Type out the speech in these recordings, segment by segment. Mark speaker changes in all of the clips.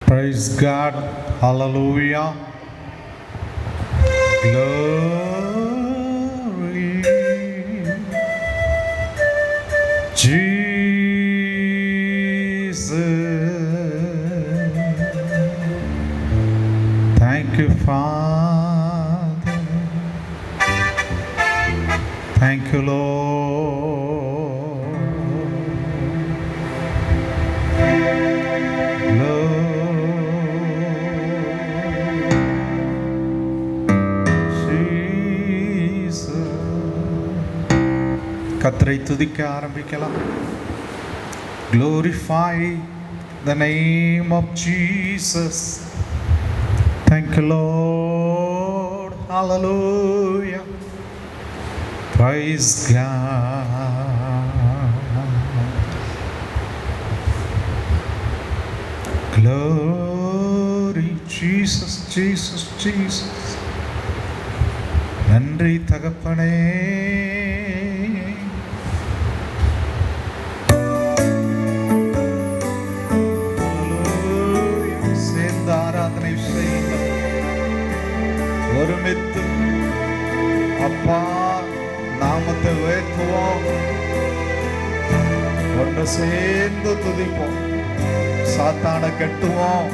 Speaker 1: Praise God. Hallelujah. Glory. Jesus. Thank you, Father. Thank you, Lord. கர்த்தரை துதிக்க ஆரம்பிக்கலாம். Glorify the name of Jesus. Thank you, Lord. Hallelujah. Praise God. Glory Jesus, Jesus, Jesus. நன்றி தகப்பனே. சேர்ந்த ஆராதனை ஒருமித்து அப்பா நாமத்தை உயர்த்துவோம், ஒன்று சேர்ந்து துதிப்போம், சாத்தான கட்டுவோம்.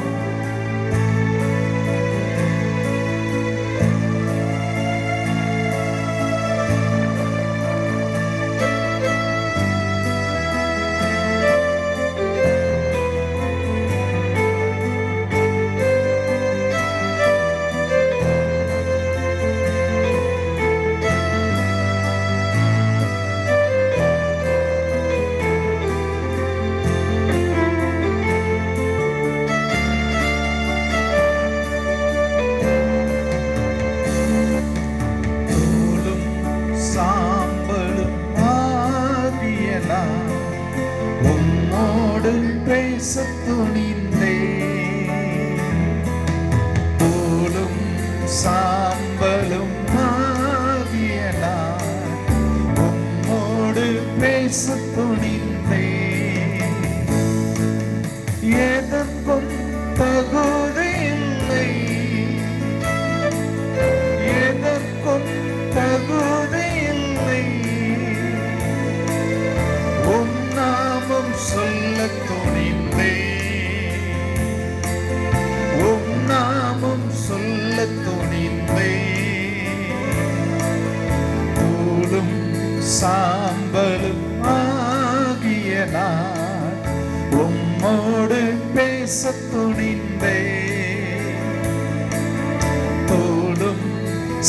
Speaker 1: எதற்கும் தகுதியில்லை, எதற்கும் தகுதியில்லை, உம் நாமம் சொல்ல துணிந்தேன், உம் நாமம் சொல்ல துணிந்தேன். தூளும் சாம்பலும் ஆகிய நான் உம்மோடு பேச துணிந்தேன். தோடும்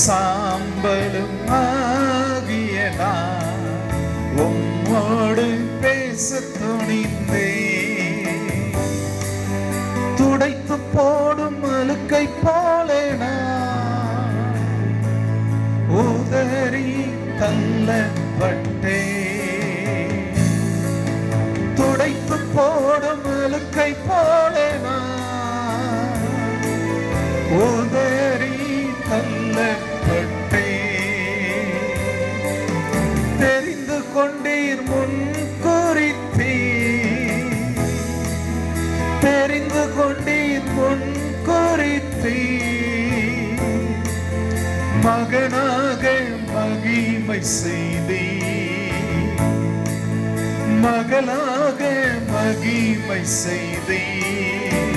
Speaker 1: சாம்பலும் ஆகிய நான் உம்மோடு பேச துணிந்தேன். துடைத்து போடும் அழுக்கை போலே நான் உதறி தள்ளப்பட்டேன். துடைத்து போடும் அழுக்கை போலே நான் உதறி தள்ளப்பட்டேன். தெரிந்து கொண்டீர் முன் குறித்தீர், தெரிந்து கொண்டீர் முன் குறித்தீர். மகனாக மகிமை செய்தீர், மகளாக மகிமை செய்தீர்,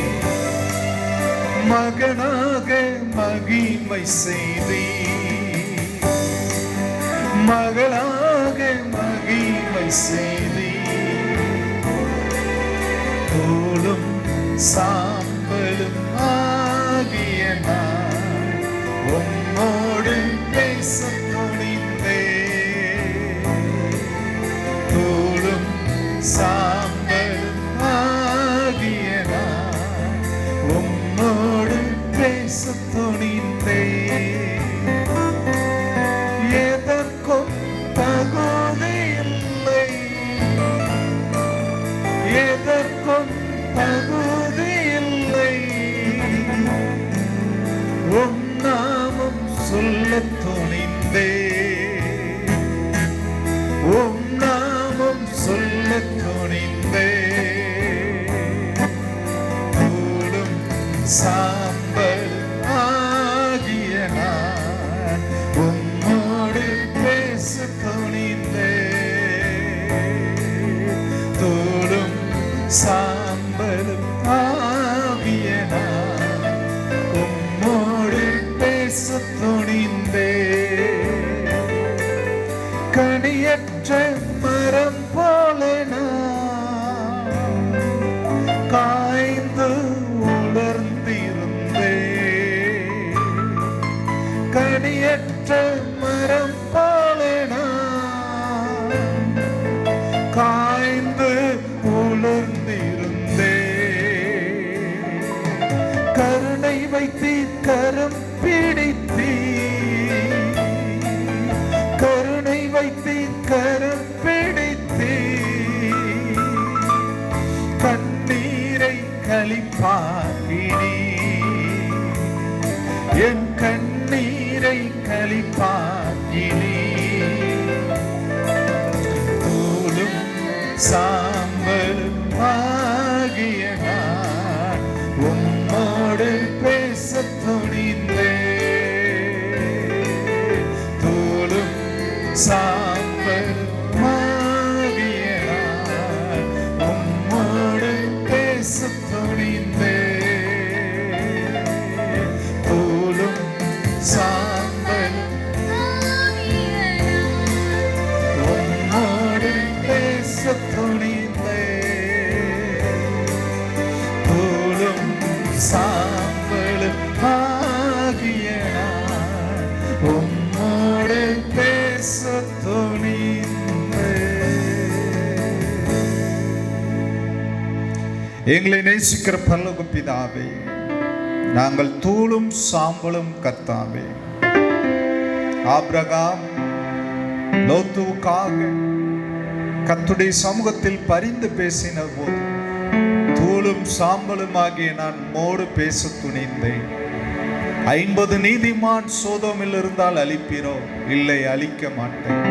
Speaker 1: மகனாக மகிமை செய்தீர், மகளாக மகிமை செய்தீர். தோளும் சாம்பலும் ஆகிய நான் உம்மோடு பேச துணிந்தேன். தோளும் சாம்பலும் ஆகிய நான் உம்மோடு பேச துணிந்தேன். எதற்கும் தகுதியில்லை, எதற்கும் தகுதியில்லை, உம் நாமம் சொல்ல துணிந்தேன், உம் நாமம் சொல்ல துணிந்தேன். தோளும் சாம்பல் ஆகிய நான் உம்மோடு பேச துணிந்தேன். தூளும் சாம்பலும் ஆகிய நான் உம்மோடு பேச துணிந்தேன். கனியற்ற மரம் போல நான் காய்ந்து உலர்ந்திருந்தேன். கனியற்ற மரம் போல நான் காய்ந்து உலர்ந்திருந்தேன். கருணை வைத்து கரம் பிடித்தீ, கருணை வைத்து கரம் பிடித்தீ, கண்ணீரை களிப்பாக்கினீ, என் கண்ணீரை களிப்பாக்கினீ. தூளும் சாம்பலும் ஆகிய நான் உம்மோடு பேச துணிந்தேன். தூளும் சாம்பலும் ஆகிய நான் உம்மோடு பேச துணிந்தேன். தூளும் சாம்பலும் உம்மோடு பேச துணிந்தேன். தூளும் சாம்பலும் ஆகிய நான் உம்மோடு பேச துணிந்தேன். எங்களை நேசிக்கிற பரலோக பிதாவே, நாங்கள் தூளும் சாம்பலும் கர்த்தாவே. ஆபிரகாம் லோத்துவுக்காக கர்த்தருடைய சமூகத்தில் பரிந்து பேசின போது தூளும் சாம்பலும் ஆகிய நான் மோடு பேச துணிந்தேன். 50 நீதிமான் சோதோமில் இருந்தால் அழிப்பீரோ? இல்லை, அழிக்க மாட்டேன்.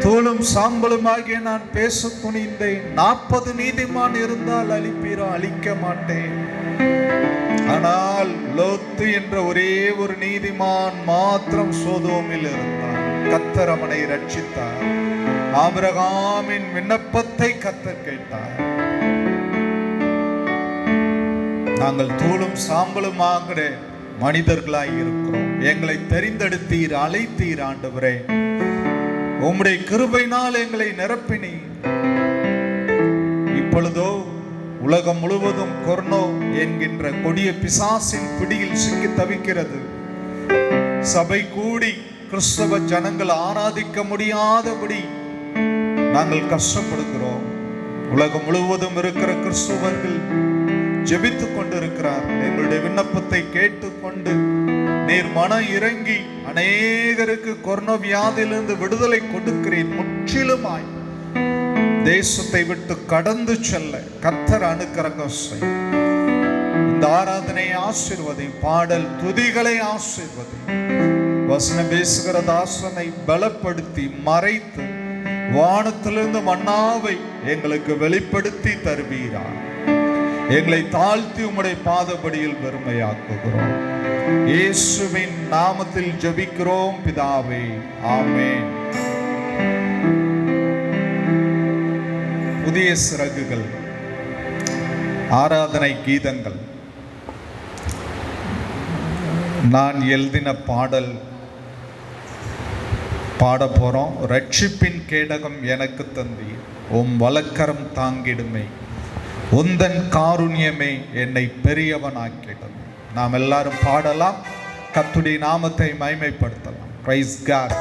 Speaker 1: தூளும் சாம்பலும் ஆகிய நான் பேச துணிந்தேன். 40 நீதிமான் இருந்தால் அழிப்பீரோ? அழிக்க மாட்டேன். ஆனால் லோத்து என்ற ஒரே ஒரு நீதிமான் மாத்திரம் சோதோமில் இருந்தார். கர்த்தர் அவனை ரட்சித்தார். ஆபிரகாமின் விண்ணப்பத்தை கர்த்தர் கேட்டார். நாங்கள் தூளும் சாம்பலும் ஆகிற மனிதர்களாய் இருக்கிறோம். எங்களை தெரிந்தெடுத்தீர், அழைத்தீர் ஆண்டவரே. உம்முடைய கிருபையினால் எங்களை நிரப்பினீர். இப்பொழுதோ உலகம் முழுவதும் கொரோனா என்கின்ற கொடிய பிசாசின் பிடியில் சிக்கி தவிக்கிறது. சபை கூடி கிறிஸ்தவ ஜனங்கள் ஆராதிக்க முடியாதபடி நாங்கள் கஷ்டப்படுகிறோம். உலகம் முழுவதும் இருக்கிற கிறிஸ்தவர்கள் ஜெபித்துக் கொண்டிருக்கிறார். எங்களுடைய விண்ணப்பத்தை கேட்டுக்கொண்டு நீர் மனம் இறங்கி அநேகருக்கு கொரோனா வியாதியிலிருந்து விடுதலை கொடுக்கிறேன். முற்றிலுமாய் தேசத்தை விட்டு கடந்து செல்ல கர்த்தர் அனுக்கிரகம் செய். இந்த ஆராதனையை ஆசீர்வதி, பாடல் துதிகளை ஆசீர்வதி, வசனம் பேசுகிற தாசனை பலப்படுத்தி மறைத்து வானத்திலிருந்து மன்னாவை எங்களுக்கு வெளிப்படுத்தி தருவீரார். எங்களை தாழ்த்தி உம்முடைய பாதபடியில் பெருமையாக்குகிறோம். இயேசுவின் நாமத்தில் ஜெபிக்கிறோம் பிதாவே, ஆமென். புதிய சிறகுகள் ஆராதனை கீதங்கள் நான் எழுதின பாடல் பாட போறோம். ரட்சிப்பின் கேடகம் எனக்கு தந்தீர், உம் வலக்கரம் தாங்கிடுமே, உந்தன் காருண்யமே என்னை பெரியவனாக்கிடும். நாம் எல்லாரும் பாடலாம், கர்த்தருடைய நாமத்தை மகிமைப்படுத்தலாம். Price God.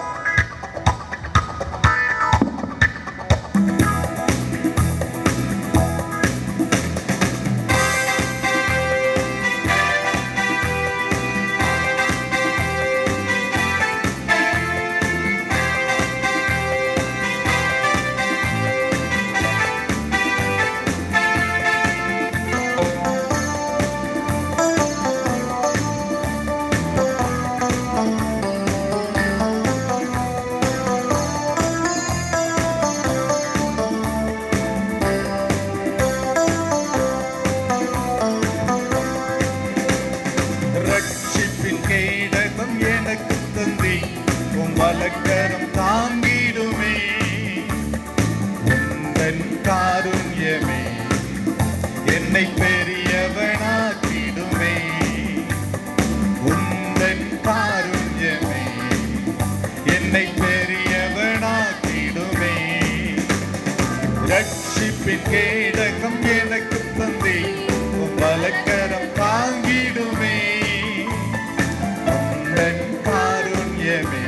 Speaker 1: ரட்சிப்பின் கேடகம் எனக்கு தந்தி உம் வலக்கரம் தாங்கிடுமே. உந்தன் காருண்யமே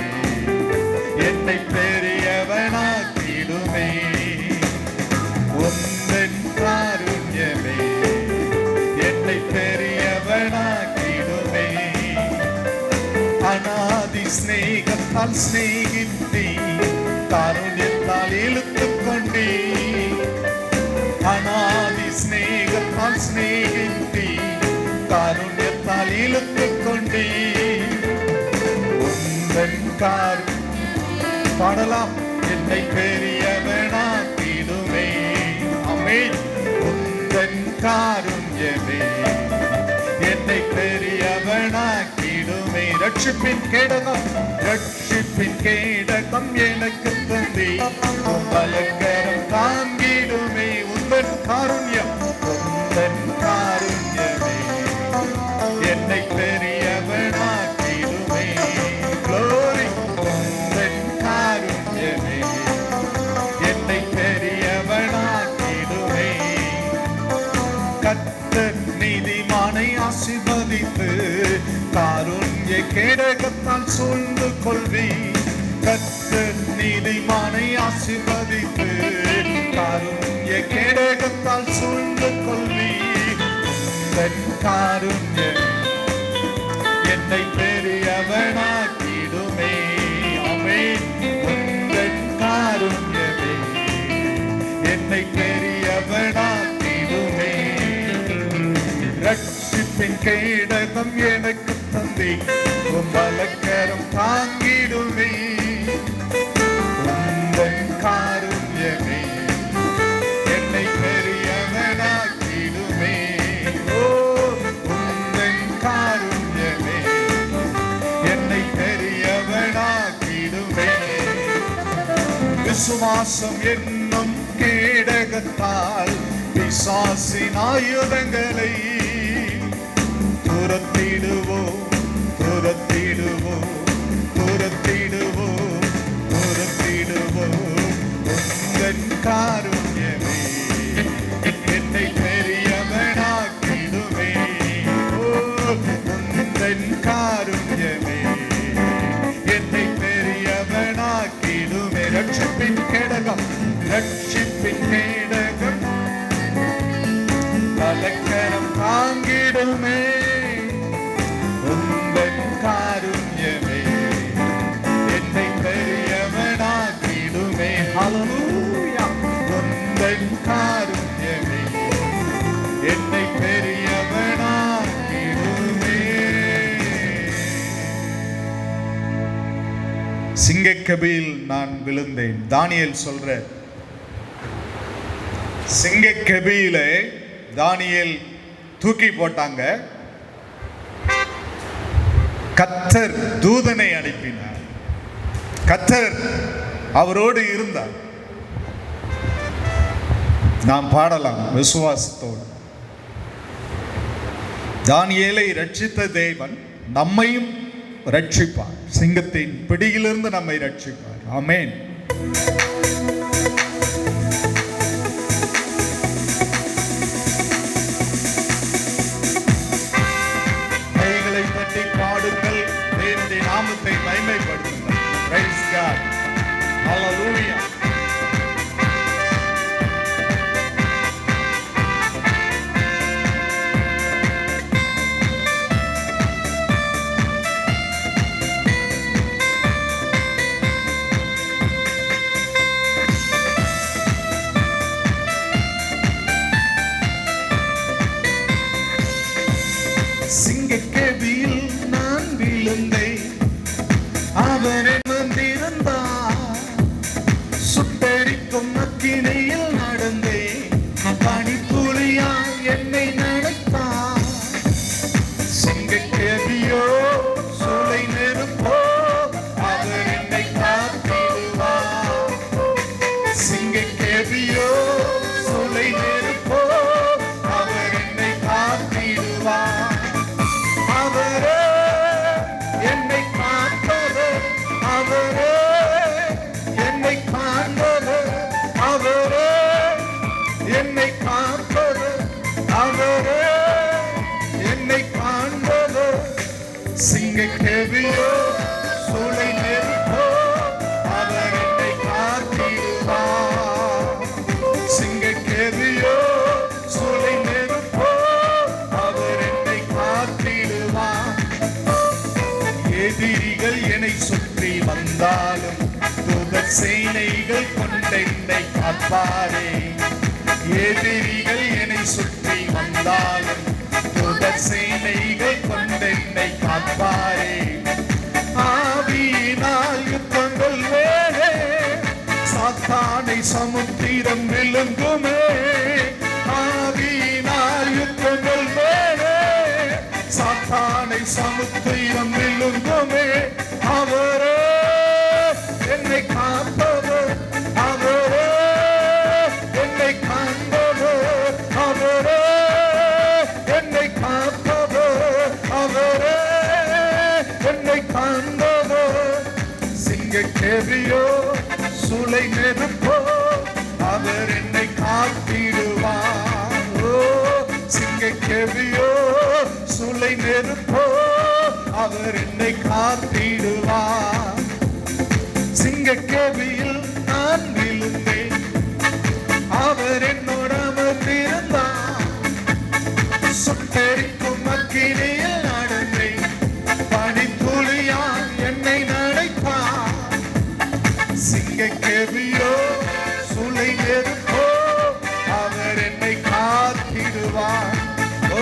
Speaker 1: என்னை பெரியவனாக்கிடுமே. உந்தன் காருண்யமே என்னை பெரியவனாக்கிடுமே. அநாதி ஸ்நேகத்தால் ஸ்நேகித்தீ, காருண்யத்தால் இழுத்துக் கொண்டீ. அநாதி ஸ்நேகத்தால் ஸ்நேகித்தீ, காருண்யத்தால் இழுத்துக் கொண்டீ. உந்தன் பாடலாம், என்னை பெரியவனாக்கிடுமே. ஆமென். உந்தன் காருண்யமே என்னை பெரியவனாக்கிடுமே. ரட்சிப்பின் கேடகம், ரட்சிப்பின் கேடகம் எனக்கு தந்தி உம் வலக்கரம் தாங்கிடுமே. உந்தன் காருண்யம், உந்தன் காருண்யமே என்னை பெரியவனாக்கிடுமே. Glory. உந்தன் காருண்யமே என்னை பெரியவனாக்கிடுமே. கர்த்தர் நீதிமானை ஆசீர்வதித்து காருண்ய கேடகத்தால் சூழ்ந்து கொள்வி. கர்த்தர் நீதிமானை ஆசீர்வதித்து காருண்ய கேடகத்தால் சூழ்ந்து கொள்வி. உந்தன் காருண்யம் என்னை பெரியவனாக்கிடுமே. ஆமென். உந்தன் காருண்யமே என்னை பெரியவனாக்கிடுமே. ரட்சிப்பின் கேடகம் எனக்கு தந்தி உம் வலக்கரம் தாங்கிடுமே. உந்தன் காருண்யமே என்னை பெரியவனாக்கிடுமே. ஓ, உந்தன் காருண்யமே என்னை பெரியவனாக்கிடுமே. விசுவாசம் என்னும் கேடகத்தால் பிசாசின் ஆயுதங்களை துரத்திடுவோம், துரத்திடுவோம், துரத்திடுவோம், துரத்திடுவோம். உந்தன் காருண்யமே என்னை பெரியவனாக்கிடுமே. ஓ, உந்தன் காருண்யமே என்னை பெரியவனாக்கிடுமே. ரட்சிப்பின் கேடகம், ரட்சிப்பின் கேடகம் வலக்கரம் தாங்கிடுமே. உந்தன் காருண்யமே என்னை பெரியவனாக்கிடுமே. ஹல்லேலூயா. உந்தன் காருண்யமே என்னை பெரியவனாக்கிடுமே. சிங்கக்கபியில் நான் விழுந்தேன். தானியேல் சொல்ற, சிங்கக்கபியிலே தானியேல் தூக்கி போட்டாங்க. கர்த்தர் தூதனை அனுப்பினார். கர்த்தர் அவரோடு இருந்தார். நாம் பாடலாம் விசுவாசத்தோடு. தானியேலை ரட்சித்த தேவன் நம்மையும் ரட்சிப்பார். சிங்கத்தின் பிடியிலிருந்து நம்மை ரட்சிப்பார். ஆமென். கைகளை தட்டி பாடுங்கள், தேவனுடைய நாமத்தை மகிமைப்படுத்துங்கள். Praise God. Hallelujah. சிங்கக்கேபியில் நான் விழுந்தேன், அவர் வந்திருந்தார். சுட்டெரிக்கும் அக்கினியில் நடந்தேன், பனித்துளியாய் என்னை நனைத்தார். சிங்கக்கேபியோ சூளை நெருப்போ, அவர் என்னை காத்திடுவார். சிங்கக்கேபியோ சூளை நெருப்போ, அவர் என்னை காத்திடுவார். சிங்கக்கேவியோ சூளை நெருப்போ அவர் என்னை காத்திடுவார். சிங்கக்கேவியோ சூளை நெருப்போ அவர் என்னை காத்திடுவார். எதிரிகள் என்னை சுற்றி வந்தாலும் தூதர் சேனைகள் கொண்டென்னை காப்பாரே. எதிரிகள் என்னை சுற்றி வந்தாலும் தூதர் சேனைகள் கொண்டென்னை காப்பாரே. ஆவியினால் யுத்தங்கள் வேறே சாத்தானை சமுத்திரம் விழுங்குமே. ஆவியினால் யுத்தங்கள் வேறே சாத்தானை சமுத்திரம் விழுங்குமே. அவரே என்னை காப்பவர், அவரே என்னை காண்பவர், அவரே என்னை காப்பவர், அவரே என்னை காண்பவர். சிங்கக்கேவியோ சூளை நெருப்போ அவர் என்னை காத்திடுவார். ஓ சிங்கக்கேவியோ சூளை நெருப்போ அவர் என்னை காத்திடுவார். சிங்கக்கேவியில் நான் விழுந்தேன், அவர் என்னோடு அமர்ந்திருந்தார். சுட்டெரிக்கும் அக்கினியில் நடந்தேன், பனித்துளியால் என்னை நனைத்தார். சிங்கக்கேவியோ சூளை நெருப்போ அவர் என்னை காத்திடுவார். ஓ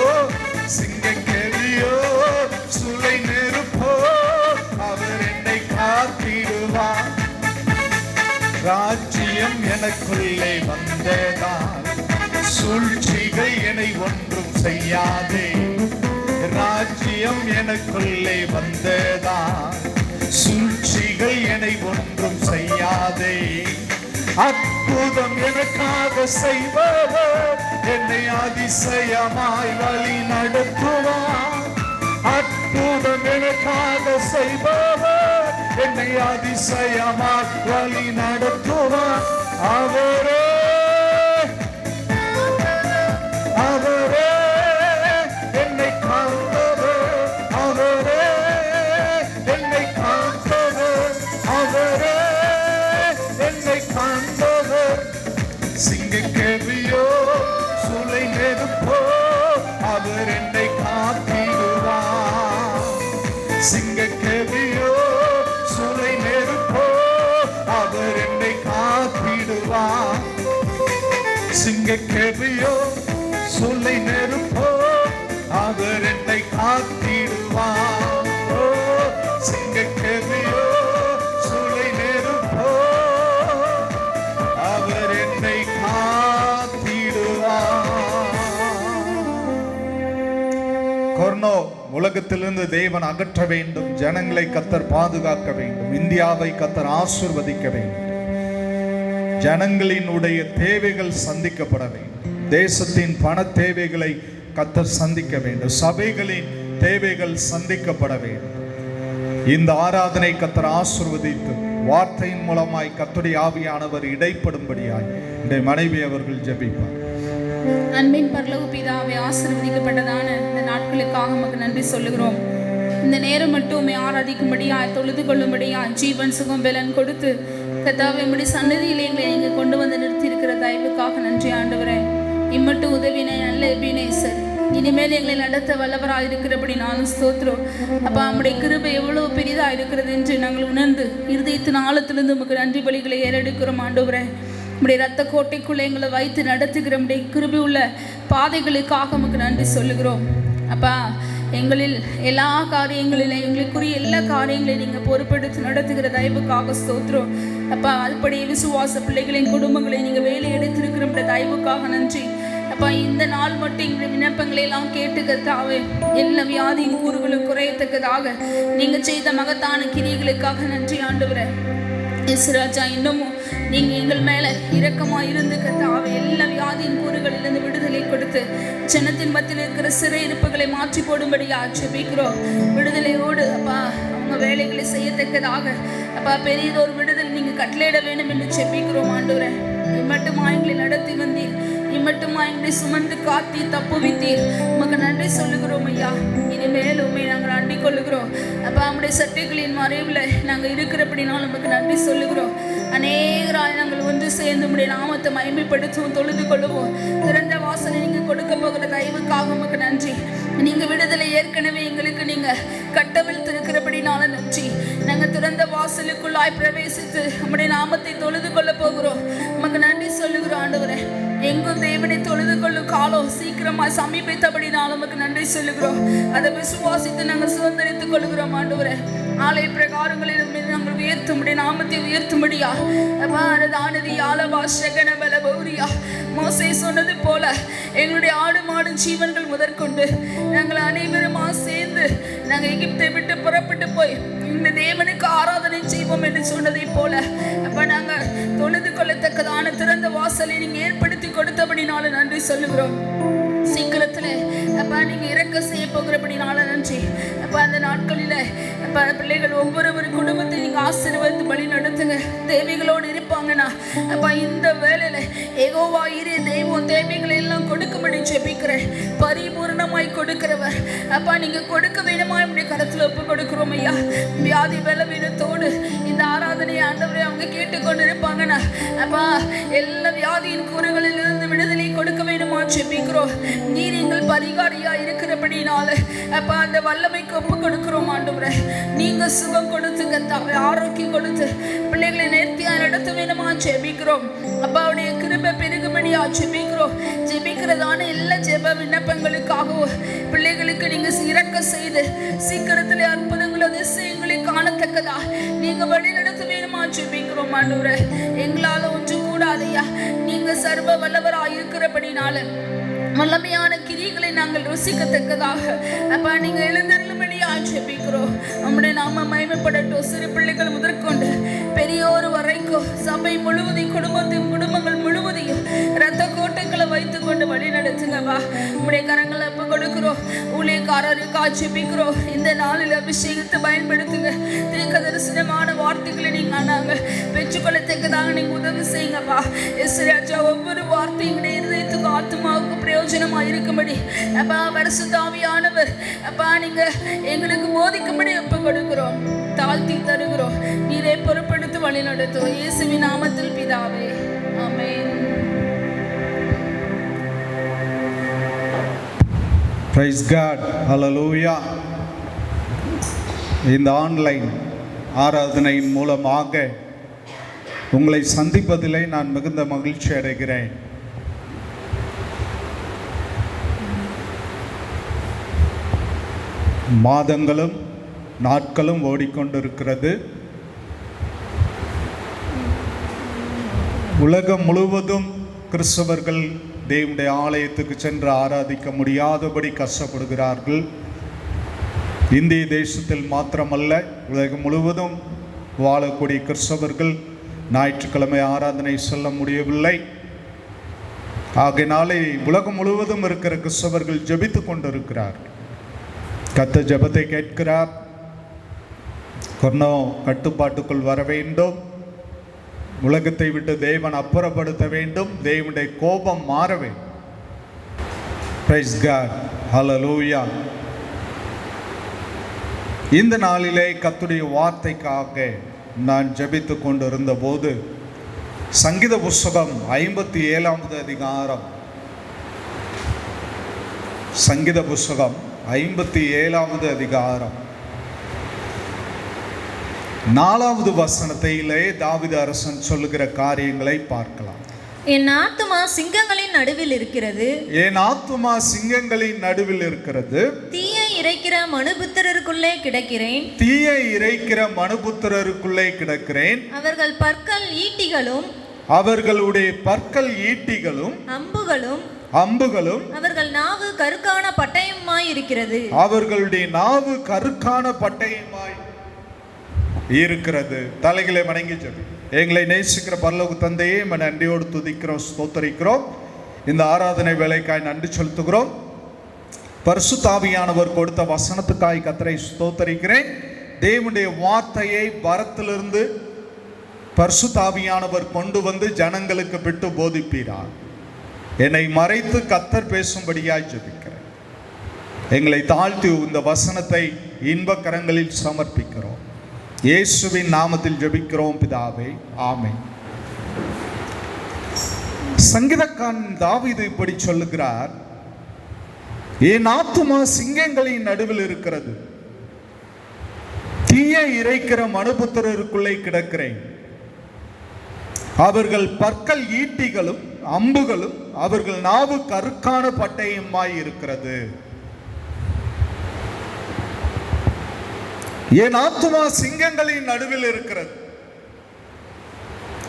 Speaker 1: சிங்கக்கேவியோ சூளை நெருப்போ அவர் என்னை காத்திடுவார். ராஜ்யம் எனக்குள்ளே வந்ததால் சூழ்ச்சிகள் என்னை ஒன்றும் செய்யாதே. ராஜ்யம் எனக்குள்ளே வந்ததால் சூழ்ச்சிகள் என்னை ஒன்றும் செய்யாதே. அற்புதம் எனக்காக செய்பவர் என்னை அதிசயமாய் வழி நடத்துவார். அற்புதம் எனக்காக செய்பவர் என்னை அதிசயமாய் வழி நடத்துவார். அவரே அவரே என்னை காண்பவர், அவரே என்னை காண்பவர், அவரே என்னை காண்பவர். சிங்கக்கேவியோ சூளை நெருப்போ அவர் என்னை காத்திடுவார். சிங்கக்கேவியோ சூளை நெருப்போ அவர் என்னை காத்திடுவார். சிங்கக்கேவியோ சூளை நெருப்போ அவர் என்னை காத்திடுவார். ஓ சிங்கக்கேவியோ சூளை நெருப்போ அவர் என்னை காத்திடுவார். கொரோனா உலகத்திலிருந்து தேவன் அகற்ற வேண்டும். ஜனங்களை கர்த்தர் பாதுகாக்க வேண்டும். இந்தியாவை கர்த்தர் ஆசீர்வதிக்க வேண்டும். ஜனங்களினுடைய தேவைகள் சந்திக்கப்பட வேண்டும். தேசத்தின் பண தேவைகளை கர்த்தர் சந்திக்க வேண்டும். சபைகளின் தேவைகள் சந்திக்கப்பட வேண்டும். இந்த ஆராதனை கர்த்தர் ஆசீர்வதித்து வார்த்தையின் மூலமாய் கர்த்தருடைய ஆவியானவர் இடைப்படும்படியாய் இந்த மனைவி அவர்கள் ஜெபிப்பார்.
Speaker 2: அன்பின் பரலோக பிதாவே, ஆசீர்வதிக்கப்பட்டதான இந்த நாட்களுக்காக நமக்கு நன்றி சொல்லுகிறோம். இந்த நேரம் மட்டும் உம்மை ஆராதிக்கும்படியாய், தொழுது கொள்ளும்படியாய், ஜீவன் சுகம் பலன் கொடுத்து கர்த்தாவே உம்முடைய சன்னதியிலே எங்களை நீங்கள் கொண்டு வந்து நிறுத்தி இருக்கிற தயவுக்காக நன்றி ஆண்டவரே. இம்மட்டும் உதவினை நல்ல எபினேசர், இனிமேல் எங்களை நடத்த வல்லவராக இருக்கிறபடி நானும் ஸ்தோத்திரம். அப்பா, நம்முடைய கிருபை எவ்வளவு பெரிதாக இருக்கிறது என்று நாங்கள் உணர்ந்து இருதயத்தின் ஆழத்திலிருந்து உமக்கு நன்றி பலிகளை ஏறெடுக்கிறோம் ஆண்டவரே. நம்முடைய இரத்த கோட்டைக்குள்ளே எங்களை வைத்து நடத்துகிற நம்முடைய கிருபை உள்ள பாதைகளுக்காக நமக்கு நன்றி சொல்லுகிறோம். அப்பா, எங்களில் எல்லா காரியங்களிலும் எங்களுக்குரிய எல்லா காரியங்களையும் நீங்கள் பொறுப்பெடுத்து நடத்துகிற தயவுக்காக ஸ்தோத்திரம். அப்பா, அதுபடி விசுவாச பிள்ளைகளின் குடும்பங்களை நீங்கள் வேலை எடுத்திருக்கிற தயவுக்காக நன்றி. அப்பா, இந்த நாள் மட்டும் எங்களுடைய விண்ணப்பங்களை எல்லாம் கேட்டுக்கத்தாவே எல்லா வியாதியின் கூறுகளும் குறையத்தக்கதாக நீங்கள் செய்த மகத்தான கிரியைகளுக்காக நன்றி ஆண்டவரே. இஸ்ராஜா, இன்னமும் நீங்கள் எங்கள் மேலே இரக்கமாக இருந்து கர்த்தாவே எல்லா வியாதியின் கூறுகளிலிருந்து விடுதலை கொடுத்து ஜனத்தின் மத்தியில் இருக்கிற சிறையிருப்புகளை மாற்றி போடும்படியா ஜெபிக்கிறோம். விடுதலையோடு அப்பா அவங்க வேலைகளை செய்யத்தக்கதாக அப்பா பெரியதொரு விடுதலை நீங்கள் கட்டளையிட வேண்டும் என்று ஜெபிக்கிறோம் ஆண்டவரே. இம்மட்டுமா எங்களை நடத்தி வந்தீர், இம்மட்டுமா எங்களை சுமந்து காத்தீர், தப்புவித்தீர். உமக்கு நன்றி சொல்லுகிறோம் ஐயா. இனிமேல் உண்மை நாங்கள் அண்டிக் கொள்ளுகிறோம். சட்டைகளின் மறைவில் நாங்கள் இருக்கிறபடினாலும் நமக்கு நன்றி சொல்லுகிறோம். அநேகராய் நாங்கள் ஒன்று சேர்ந்து உம்முடைய நாமத்தை மகிமைப்படுத்துவோம், தொழுது கொள்ளுவோம். திறந்த வாசலை நீங்கள் கொடுக்க போகிற தயவுக்காக நமக்கு நன்றி. நீங்கள் விடுதலை ஏற்கனவே எங்களுக்கு நீங்கள் கட்டவிழ்த்திருக்கிறபடினால நன்றி. நாங்கள் திறந்த வாசலுக்குள்ளாய் பிரவேசித்து உம்முடைய நாமத்தை தொழுது கொள்ள போகிறோம். நமக்கு நன்றி சொல்லுகிறோம் ஆண்டவரே. எங்கும் தேவனை தொழுது கொள்ளும் காலம் சீக்கிரமாக சமீபித்தபடினாலும் நமக்கு நன்றி சொல்லுகிறோம். அதை விசுவாசித்து நாங்கள் சுதந்திரித்துக் கொள்கிறோம் ஆண்டவரே. ஆலய பிரகாரங்களில் நாங்கள் உயர்த்தும்படி நாமத்தை உயர்த்தும்படியா மோசே சொன்னது போல எங்களுடைய ஆடு மாடு ஜீவன்கள் முதற்கொண்டு நாங்கள் அனைவருமா சேர்ந்து நாங்கள் எகிப்தை விட்டு புறப்பட்டு போய் இந்த தேவனுக்கு ஆராதனை செய்வோம் என்று சொன்னதை போல அப்ப நாங்கள் தொழுது கொள்ளத்தக்கதான திறந்த வாசலை நீங்க ஏற்படுத்தி கொடுத்தபடினால நன்றி சொல்லுகிறோம். சீக்கிரத்துல அப்ப நீங்க இறக்க செய்ய போகிறபடினால நன்றி. அப்ப அந்த நாட்களில அப்ப பிள்ளைகள் ஒவ்வொரு குடும்பத்தை நீங்க ஆசீர்வதித்து வழி நடத்துங்க. தேவைகளோடு இருப்பாங்கன்னா அப்ப இந்த வேலையில யெகோவா ஈரே தெய்வம் தேவைகளை எல்லாம் கொடுக்கும்படி ஜெபிக்கிறேன். பரிபூர்ணமாய் கொடுக்கிறவர் அப்ப நீங்க கொடுக்க வேணுமா இப்படி கருத்துல ஒப்பு கொடுக்கிறோம் ஐயா. வியாதி பலவீனத்தோடு இந்த ஆராதனையை ஆண்டவரை அவங்க கேட்டுக்கொண்டு இருப்பாங்கன்னா அப்பா எல்லா வியாதியின் கூறுகளில் இருந்து விடுதலை கொடுக்க வேணுமா ஜெபிக்கிறோம். நீர் எங்கள் பரிகாரியா இருக்கிறபடினால அப்ப அந்த வல்லமைக்கு ஒப்பு கொடுக்கிறோம் ஆண்டவரே. நீங்க சுகம் கொடுத்து கர்த்தாவே ஆரோக்கியம் கொடுத்து பிள்ளைகளை நேர்த்தியா நடத்த வேணுமா ஜெபிக்கிறோம். அப்பா அவருடைய கிருபை பெருகும்படியா ஜெபிக்கிறோம். ஜெபிக்கிறதான எல்லா ஜெப விண்ணப்பங்களுக்காகவும் பிள்ளைகளுக்கு நீங்க இறக்க செய்து சீக்கிரத்திலே அற்புதங்கள் அதிசயங்களை காணத்தக்கதா நீங்க வழி நடத்த வேணுமா ஜெபிக்கிறோம் ஆண்டவரே. எங்களால ஒன்று கூடாதையா, நீங்க சர்வ வல்லவராய் இருக்கிறபடினால வல்லமையான கிரிகளை நாங்கள் ருசிக்கத்தக்கதாக அப்பா நீங்க எழுந்தருளும்படியா ஜெபிக்கிறோம். நம்முடைய நாம மகிமைப்படட்டும். சிறு பிள்ளைகள் முதற்கொண்டு பெரியோர் வரைக்கும் சபை முழுவதையும் குடும்பங்கள் முழுவதையும் இரத்த கோட்டைகளை வைத்துக் கொண்டு வழி நடத்துங்கப்பா. உங்களுடைய கரங்களை அப்ப கொடுக்கிறோம். ஊழியக்காரருக்கா ஜெபிக்கிறோம். இந்த நாளில் அபிஷேகத்தை பயன்படுத்துங்க. தீர்க்க தரிசனமான வார்த்தைகளை நீங்க நாங்கள் பெற்றுக்கொள்ளத்தக்கதாக நீங்க உதவி செய்யுங்கப்பா. எஸ்ராஜா ஒவ்வொரு வார்த்தையும் இருதயத்துக்கு ஆத்மாவுக்கு பிரயோஜனமாக இருக்கும்படி அப்பா பரிசுத்த ஆவியானவர் அப்பா நீங்க எங்களுக்கு போதிக்கும்படி ஒப்பு கொடுக்கிறோம். தாழ்த்தி தருகிறோம். நீரை பொறுப்படுத்தி வழி நடத்தும். இயேசுவின் நாமத்தில் பிதாவே, ஆமென்.
Speaker 1: Praise God. Hallelujah. இந்த ஆன்லைன் ஆராதனையின் மூலமாக உங்களை சந்திப்பதிலே நான் மிகுந்த மகிழ்ச்சி அடைகிறேன். மாதங்களும் நாட்களும் ஓடிக்கொண்டிருக்கிறது. உலகம் முழுவதும் கிறிஸ்தவர்கள் தேவனுடைய ஆலயத்துக்கு சென்று ஆராதிக்க முடியாதபடி கஷ்டப்படுகிறார்கள். இந்திய தேசத்தில் மாத்திரமல்ல, உலகம் முழுவதும் வாழக்கூடிய கிறிஸ்தவர்கள் ஞாயிற்றுக்கிழமை ஆராதனை செல்ல முடியவில்லை. ஆகையினாலே உலகம் முழுவதும் இருக்கிற கிறிஸ்தவர்கள் ஜெபித்து கொண்டிருக்கிறார்கள். கர்த்தர் ஜெபத்தை கேட்கிறார். கொரோனா கட்டுப்பாட்டுக்குள் வர வேண்டும். உலகத்தை விட்டு தேவன் அப்புறப்படுத்த வேண்டும். தேவனுடைய கோபம் மாற வேண்டும். Praise God. Hallelujah. இந்த நாளிலே கர்த்தருடைய வார்த்தைக்காக நான் ஜெபித்து கொண்டிருந்த போது சங்கீத புஸ்தகம் 57வது அதிகாரம், சங்கீத புஸ்தகம் 57வது அதிகாரம் 4வது வசனத்திலே தாவீது அரசன் சொல்லுகிற காரியங்களை பார்க்கலாம்.
Speaker 3: என் ஆத்துமா சிங்கங்களின் நடுவில் இருக்கிறது.
Speaker 1: என் ஆத்துமா சிங்கங்களின் நடுவில் இருக்கிறது.
Speaker 3: தீயை இறைக்கிற மனுபுத்திரருக்குள்ளே கிடக்கிறேன்.
Speaker 1: தீயை இறைக்கிற மனுபுத்திரருக்குள்ளே கிடக்கிறேன்.
Speaker 3: அவர்கள் பற்கள் ஈட்டிகளும்,
Speaker 1: அவர்களுடைய பற்கள் ஈட்டிகளும் அம்புகளும்
Speaker 3: அவர்கள் நாவு கருக்கான பட்டயமாய் இருக்கிறது.
Speaker 1: அவர்களுடைய நாவு கருக்கான பட்டயமாய் இருக்கிறது. தலைகளை வணங்கி ஜெபி. எங்களை நேசிக்கிற பரலோக தந்தையே, நன்றியோடு துதிக்கிறோம், ஸ்தோத்தரிக்கிறோம். இந்த ஆராதனை வேலைக்காய் நன்றி செலுத்துகிறோம். பரிசுத்த ஆவியானவர் கொடுத்த வசனத்துக்காய் கர்த்தரை ஸ்தோத்தரிக்கிறேன். தேவனுடைய வார்த்தையை பரத்திலிருந்து பரிசுத்த ஆவியானவர் கொண்டு வந்து ஜனங்களுக்கு விட்டு போதிப்பீரார். என்னை மறைத்து கர்த்தர் பேசும்படியாய் ஜெபிக்கிறேன். எங்களை தாழ்த்தி இந்த வசனத்தை இன்ப கரங்களில் சமர்ப்பிக்கிறோம். இயேசுவின் நாமத்தில் ஜெபிக்கிறோம் பிதாவே, ஆமென். சங்கீதக்காரன் தாவீது இப்படி சொல்லுகிறார், என் ஆத்துமா சிங்கங்களின் நடுவில் இருக்கிறது, தீயை இறைக்கிற மனுபுத்திரருக்குள்ளே கிடக்கிறேன். அவர்கள் பற்கள் ஈட்டிகளும் அம்புகளும் அவர்கள் நாவு கருக்கான பட்டயமாய் இருக்கிறது. என் ஆத்துமா சிங்கங்களின் நடுவில் இருக்கிறது,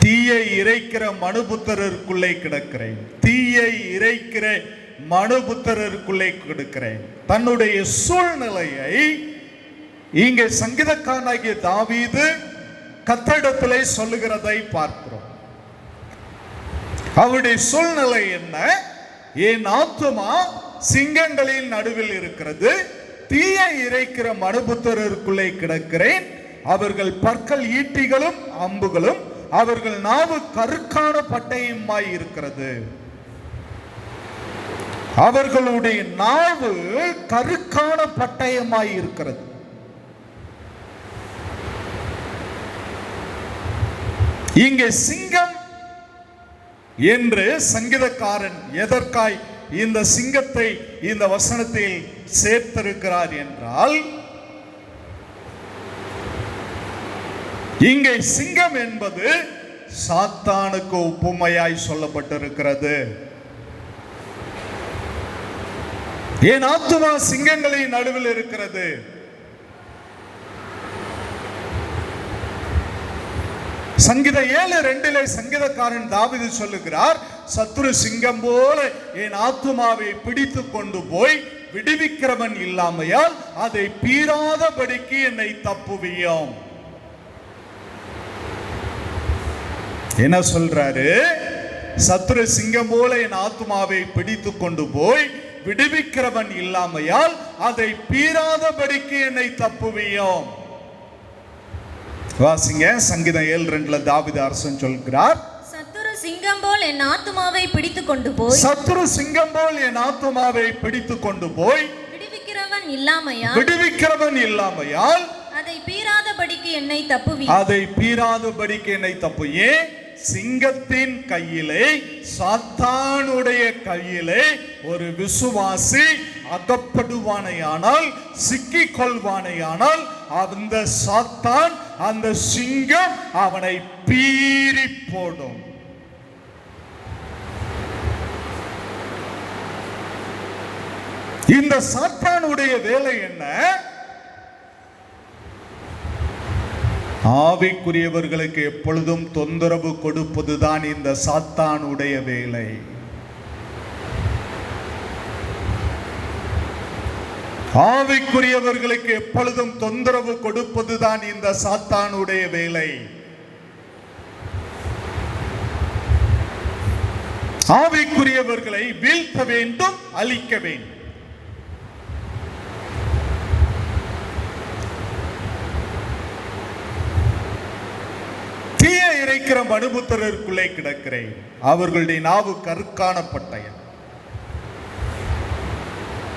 Speaker 1: தீயை இறைக்கிற மனுபுத்திரருக்குள்ளே கிடக்கிறேன். தீயை இறைக்கிற மனுபுத்திரருக்குள்ளே கிடக்கிறேன். தன்னுடைய சூழ்நிலையை இங்கே சங்கீதக்காரனாகிய தாவீது கர்த்தரிடத்திலே சொல்லுகிறதை பார்க்கிறோம். அவருடைய சூழ்நிலை என்ன? என் ஆத்துமா சிங்கங்களின் நடுவில் இருக்கிறது, தீயை இறைக்கிற மனுபுத்திரருக்குள்ளே கிடக்கிறேன். அவர்கள் பற்கள் ஈட்டிகளும் அம்புகளும் அவர்கள் நாவு கருக்கான பட்டயமாய் இருக்கிறது. அவர்களுடைய நாவு கருக்கான பட்டயமாய் இருக்கிறது. இங்கே சிங்கம் என்று சங்கீதக்காரன் எதற்காய் இந்த சிங்கத்தை இந்த வசனத்தில் சேர்த்திருக்கிறார் என்றால், இங்கே சிங்கம் என்பது சாத்தானுக்கு ஒப்புமையாய் சொல்லப்பட்டிருக்கிறது. என் ஆத்துமா சிங்கங்களின் நடுவில் இருக்கிறது. சங்கீதம் 7:2 சங்கீதக்காரன் தாவீது சொல்லுகிறார், சத்துரு சிங்கம் போல என் ஆத்துமாவை பிடித்து கொண்டு போய் விடுவிக்கிறவன் இல்லாமையால் அதை பீறாதபடிக்கு என்னை தப்புவியும். என்ன சொல்றாரு? சத்துரு சிங்கம் போல என் ஆத்துமாவை பிடித்து கொண்டு போய் விடுவிக்கிறவன் இல்லாமையால் அதை பீறாதபடிக்கு என்னை தப்புவியும். வாசிங்க, சங்கீதம் 7:2 தாவீது அரசன் சொல்கிறார்,
Speaker 3: சத்துரு சிங்கம் போல் என் ஆத்துமாவை பிடித்து கொண்டு போய்,
Speaker 1: சத்துரு சிங்கம் போல் என் ஆத்துமாவை பிடித்து கொண்டு போய்
Speaker 3: விடுவிக்கிறவன் இல்லாமையால்
Speaker 1: அதை பீறாதபடிக்கு என்னை தப்பு. ஏன்? சிங்கத்தின் கையிலே, சாத்தானுடைய கையிலே ஒரு விசுவாசி அகப்படுவானையானால், சிக்கிக் கொள்வானையானால், அந்த சாத்தான், அந்த சிங்கம் அவனை பீறி போடும். இந்த சாத்தானுடைய வேலை என்ன? ஆவிக்குரியவர்களுக்கு எப்பொழுதும் தொந்தரவு கொடுப்பதுதான் இந்த சாத்தானுடைய வேலை. ஆவிக்குரியவர்களுக்கு எப்பொழுதும் தொந்தரவு கொடுப்பதுதான் இந்த சாத்தானுடைய வேலை. ஆவிக்குரியவர்களை வீழ்த்த வேண்டும், அழிக்க வேண்டும். தீயை இறைக்கிற மனுபுத்திரருக்குள்ளே கிடக்கிறேன். அவர்களுடைய நாவு கருக்கான பட்டயம்.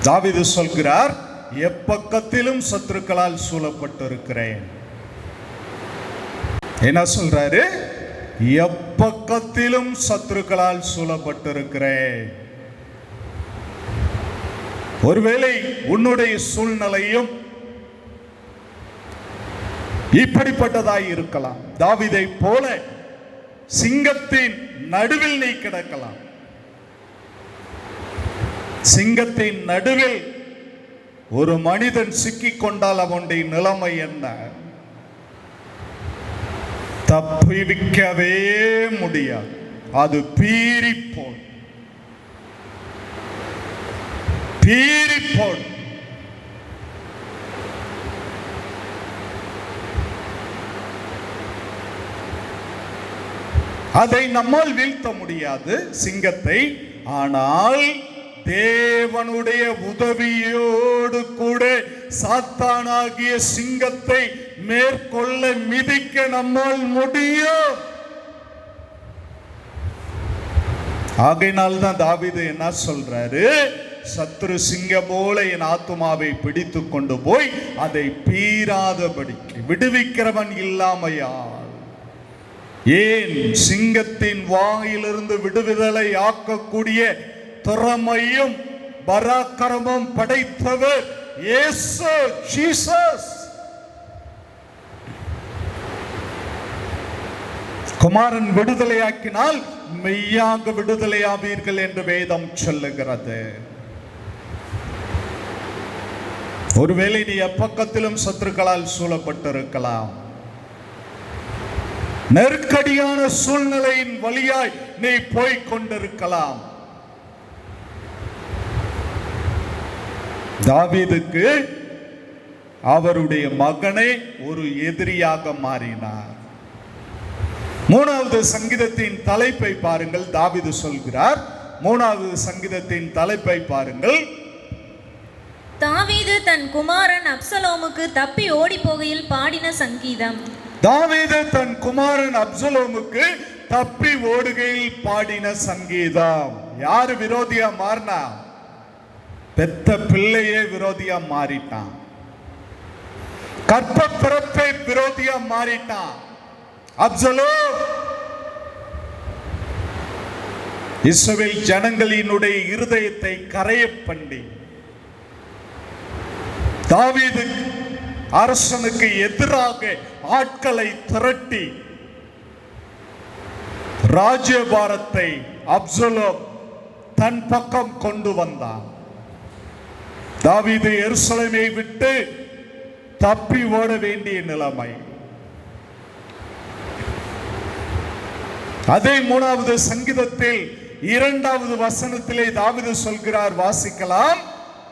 Speaker 1: தாவீது சொல்கிறார், எப்பக்கத்திலும் சத்துருக்களால் சூழப்பட்டிருக்கிறேன். என்ன சொல்றாரு? எப்பக்கத்திலும் சத்துருக்களால் சூழப்பட்டிருக்கிறேன். ஒருவேளை உன்னுடைய சூழ்நிலையும் இப்படிப்பட்டதாய் இருக்கலாம். தாவீதை போல சிங்கத்தின் நடுவில் நீ கிடக்கலாம். சிங்கத்தின் நடுவில் ஒரு மனிதன் சிக்கிக் கொண்டால் அவனுடைய நிலைமை என்ன? தப்பிவிக்கவே முடியாது. அது பீறிப்போம். அதை நம்மால் வீழ்த்த முடியாது சிங்கத்தை. ஆனால் தேவனுடைய உதவியோடு கூட சாத்தானாகிய சிங்கத்தை மேற்கொள்ள மிதிக்க நம்மால் முடியும். ஆகையினால்தான் தாவீது என்ன சொல்றாரு? சத்துரு சிங்கம் போல என் ஆத்துமாவை பிடித்து கொண்டு போய் அதை பீறாதபடிக்கு விடுவிக்கிறவன் இல்லாமையால். ஏன் சிங்கத்தின் வாயிலிருந்து விடுதலை ஆக்கக்கூடிய திறமையும் பராக்கிரமும் படைத்தவர் இயேசு, ஜீசஸ். குமாரன் விடுதலையாக்கினால் மெய்யாக விடுதலையாவீர்கள் என்று வேதம் சொல்லுகிறது. ஒருவேளை நீ எப்பக்கத்திலும் சத்துருக்களால் சூழப்பட்டிருக்கலாம். நெருக்கடியான சூழ்நிலையின் வழியாய் நீ போய்க் கொண்டிருக்கலாம். தாவீதுக்கு அவருடைய மகனே ஒரு எதிரியாக மாறினார். 3வது சங்கீதத்தின் தலைப்பை பாருங்கள். தாவீது சொல்கிறார், 3வது சங்கீதத்தின் தலைப்பை பாருங்கள்.
Speaker 3: தாவீது தன் குமாரன் அப்சலோமுக்கு தப்பி ஓடி போகையில் பாடின சங்கீதம்.
Speaker 1: தாவீது தன் குமாரன் அப்சலோமுக்கு தப்பி ஓடுகையில் பாடின சங்கீதம். யாரு விரோதியா மாறினா? பெத்த பிள்ளையே விரோதியா மாறிட்டான். கற்ப பிறப்பை விரோதியா மாறிட்டான். அப்சலோம் இஸ்ரவேல் ஜனங்களினுடைய இருதயத்தை கரைய பண்ணி தாவீது அரசனுக்கு எதிராக ஆட்களை திரட்டி ராஜ்யபாரத்தை அப்சலோம் தன் பக்கம் கொண்டு வந்தான். தாவீது எருசலேமை விட்டு தப்பி ஓட வேண்டிய நிலைமை. அதே 3வது சங்கீதத்தில் 2வது வசனத்திலே தாவீது சொல்கிறார், வாசிக்கலாம்.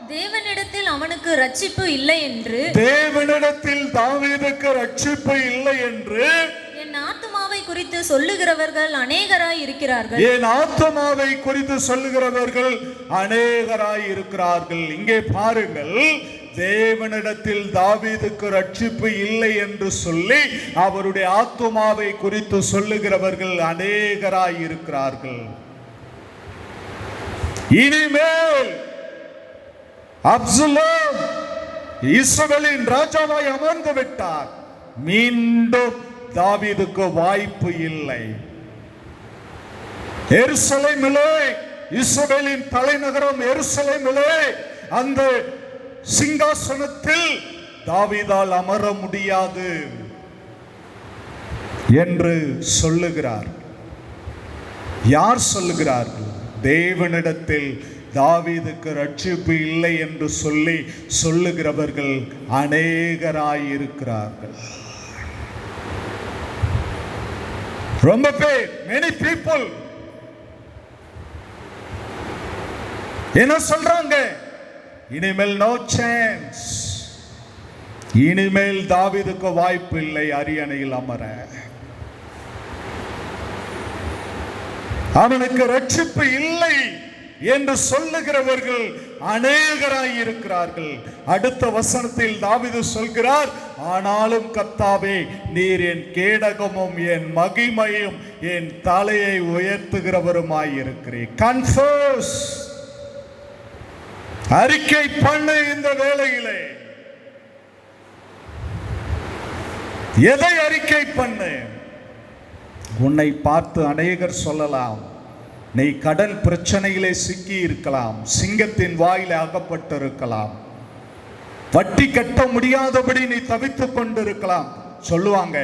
Speaker 3: தேவனிடத்தில் அவனுக்கு ரட்சிப்பு இல்லை என்று,
Speaker 1: தேவனிடத்தில் தாவீதுக்கு ரட்சிப்பு இல்லை என்று
Speaker 3: என் ஆத்துமாவை குறித்து சொல்லுகிறவர்கள் அநேகராய் இருக்கிறார்கள்.
Speaker 1: என் ஆத்துமாவை குறித்து சொல்லுகிறவர்கள் அநேகராய் இருக்கிறார்கள். இங்கே பாருங்கள், தேவனிடத்தில் தாவீதுக்கு ரட்சிப்பு இல்லை என்று சொல்லி அவருடைய ஆத்துமாவை குறித்து சொல்லுகிறவர்கள் அநேகராய் இருக்கிறார்கள். இனிமேல் அப்சலோம் இஸ்ரவேலின் ராஜாவாய் அமர்ந்து விட்டார். மீண்டும் தாவீதுக்கு வாய்ப்பு இல்லை. எருசலேமிலே, இஸ்ரவேலின் தலைநகரம் எருசலேமிலே அந்த சிங்காசனத்தில் தாவீதால் அமர முடியாது என்று சொல்லுகிறார். யார் சொல்லுகிறார்கள்? தேவனிடத்தில் தாவீதுக்கு ரட்சிப்பு இல்லை என்று சொல்லி சொல்லுகிறவர்கள் அநேகராயிருக்கிறார்கள். ரொம்ப பேர், many people என்ன சொல்றாங்க? இனிமேல் நோ சான்ஸ், இனிமேல் தாவீதுக்கு வாய்ப்பு இல்லை அரியணையில் அமர. அவனுக்கு ரட்சிப்பு இல்லை என்று சொல்லுகிறவர்கள் அநேகராய் இருக்கிறார்கள். அடுத்த வசனத்தில் தாவீது சொல்கிறார், ஆனாலும் கர்த்தாவே, நீர் என் கேடகமும் என் மகிமையும் என் தலையை உயர்த்துகிறவருமாய் இருக்கிறீர். கன்ஃபர்ஸ், அறிக்கை பண்ணு. இந்த வேளையிலே எதை அறிக்கை பண்ணு? உன்னை பார்த்து அநேகர் சொல்லலாம், நீ கடன் பிரச்சனையிலே சிக்கி இருக்கலாம், சிங்கத்தின் வாயில அகப்பட்டிருக்கலாம், வட்டி கட்ட முடியாதபடி நீ தவித்துக் கொண்டிருக்கலாம். சொல்லுவாங்க,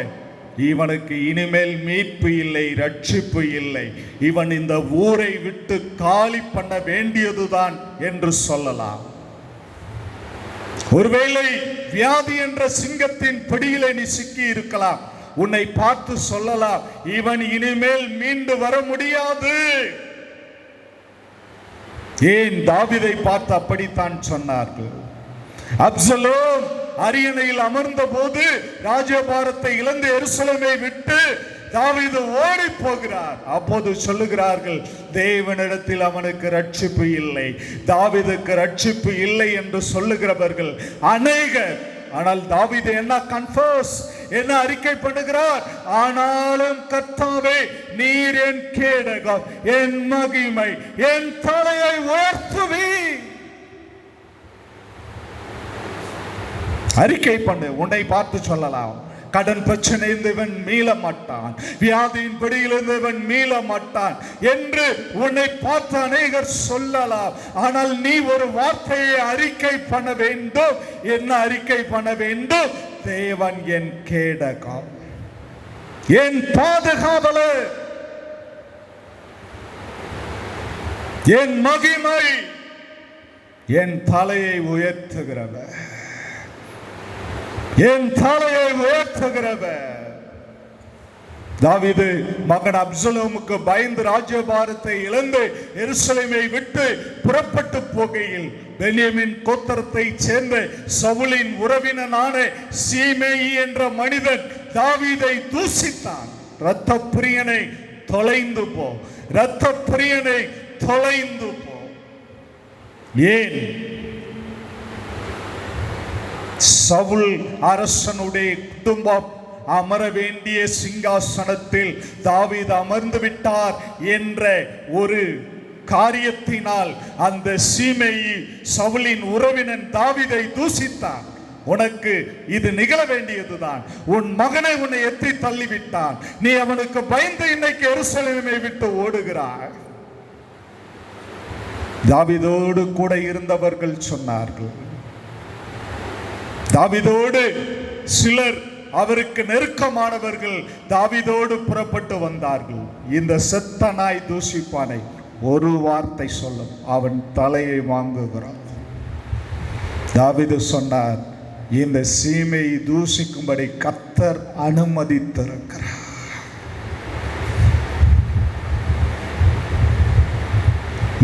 Speaker 1: இவனுக்கு இனிமேல் மீட்பு இல்லை, ரட்சிப்பு இல்லை, இவன் இந்த ஊரை விட்டு காலி பண்ண வேண்டியதுதான் என்று சொல்லலாம். ஒருவேளை வியாதி என்ற சிங்கத்தின் பிடியிலே நீ சிக்கி இருக்கலாம். உன்னை பார்த்து சொல்லலாம், இவன் இனிமேல் மீண்டு வர முடியாது. ஏன் தாவீதை பார்த்து அப்படித்தான் சொன்னார்கள். அப்சலோம் அரியணையில் அமர்ந்த போது ராஜ்யபாரத்தை இழந்து எருசலேமை விட்டு தாவீது ஓடி போகிறார். அப்போது சொல்லுகிறார்கள், தேவனிடத்தில் அவனுக்கு ரட்சிப்பு இல்லை, தாவீதுக்கு ரட்சிப்பு இல்லை என்று சொல்லுகிறவர்கள் அநேகர். ஆனால் தாவீது என்ன கன்ஃபர்ஸ், என்ன அறிக்கை பண்ணுகிறார்? ஆனாலும் கர்த்தாவே, நீர் என் கேடகம், என் மகிமை, என் தலையை உயர்த்துவீர். அறிக்கை பண்ணு. உன்னை பார்த்து சொல்லலாம், கடன் பிரச்சனை இருந்தவன் மீள மாட்டான், வியாதியின் பிடியிலிருந்து இவன் மீள மாட்டான் என்று உன்னை பார்த்து அநேகர் சொல்லலாம். ஆனால் நீ ஒரு வார்த்தையை அறிக்கை பண்ண வேண்டும். என்ன அறிக்கை பண்ண வேண்டும்? தேவன் என் கேடகம், என் பாதுகாவலர், என் மகிமை, என் தலையை உயர்த்துகிறவர், என் தலையை உயர்த்துகிறவர். தாவீது மகன் அப்சலோமுக்கு பயந்து ராஜ்யபாரத்தை இழந்து எருசலேமை விட்டு புறப்பட்டு போகையில் பென்யமீன் கோத்திரத்தை சேர்ந்த சவுலின் உறவினனான சீமேயி என்ற மனிதன் தாவீதை தூசித்தான். இரத்த பிரியனை தொலைந்து போ, இரத்த பிரியனை தொலைந்து போ. ஏன்? சவுல் அரசனுடைய குடும்பம் அமர வேண்டிய சிங்காசனத்தில் தாவீது அமர்ந்து விட்டார் என்ற ஒரு காரியத்தினால் அந்த சீமேயி சவுலின் உறவினன் தாவீதை தூசித்தான். உனக்கு இது நிகழ வேண்டியதுதான். உன் மகனை உன்னை எத்தி தள்ளிவிட்டான், நீ அவனுக்கு பயந்து இன்னைக்கு எருசலேமை விட்டு ஓடுகிறாய். தாவீதோடு கூட இருந்தவர்கள் சொன்னார்கள், தாவீதோடு சிலர் அவருக்கு நெருக்கமானவர்கள் தாவீதோடு புறப்பட்டு வந்தார்கள். இந்த செத்த நாய் தூசிப்பானை ஒரு வார்த்தை சொல்லும், அவன் தலையை வாங்குகிறான். தாவீது சொன்னார், இந்த சீமையை தூசிக்கும்படி கர்த்தர் அனுமதித்திருக்கிறார்.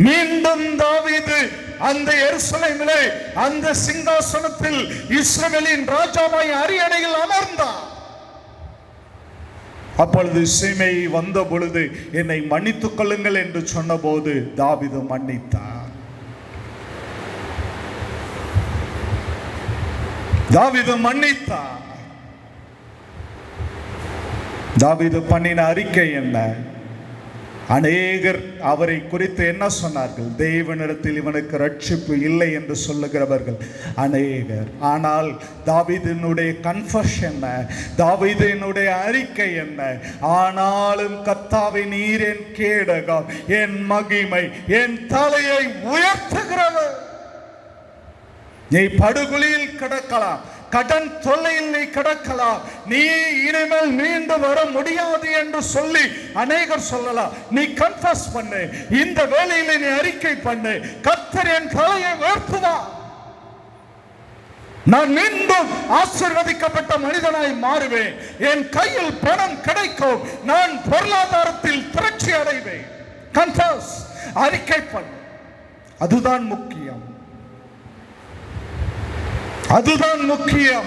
Speaker 1: மீண்டும் தாவீது அந்த எருசலேமிலே அந்த சிங்காசனத்தில் இஸ்ரவேலின் ராஜாவாய் அரியணையில் அமர்ந்தார். அப்பொழுது சீமேயி வந்த பொழுது என்னை மன்னித்துக் கொள்ளுங்கள் என்று சொன்னபோது தாவீது மன்னித்தார். தாவீது மன்னித்தார். தாவீது பண்ணின அறிக்கை என்ன? அநேகர் அவரை குறித்து என்ன சொன்னார்கள்? தேவனிடத்தில் இவனுக்கு ரட்சிப்பு இல்லை என்று சொல்லுகிறவர்கள் அநேகர். ஆனால் தாவீதினுடைய கன்ஃபெஷன் என்ன? தாவீதினுடைய அறிக்கை என்ன? ஆனாலும் கர்த்தாவே நீர் என் கேடகம், என் மகிமை, என் தலையை உயர்த்துகிறவர். நீ படுகொலியில் கிடக்கலாம், கடன் தொல்லையில் நீ கிடக்கலாம், நீ இனிமேல் மீண்டு வர முடியாது என்று சொல்லி அநேகர் சொல்லலாம். நீ கன்ஃபஸ் பண்ணு, இந்த வேளையில் நீ அறிக்கை பண்ணு, கர்த்தர் என் தலையை உயர்த்துவார், நான் மீண்டும் ஆசீர்வதிக்கப்பட்ட மனிதனாய் மாறுவேன், என் கையில் பணம் கிடைக்கும், நான் பொருளாதாரத்தில் திரட்சி அடைவேன். கன்ஃபஸ், அறிக்கை பண்ணு. அதுதான் முக்கியம், அதுதான் முக்கியம்.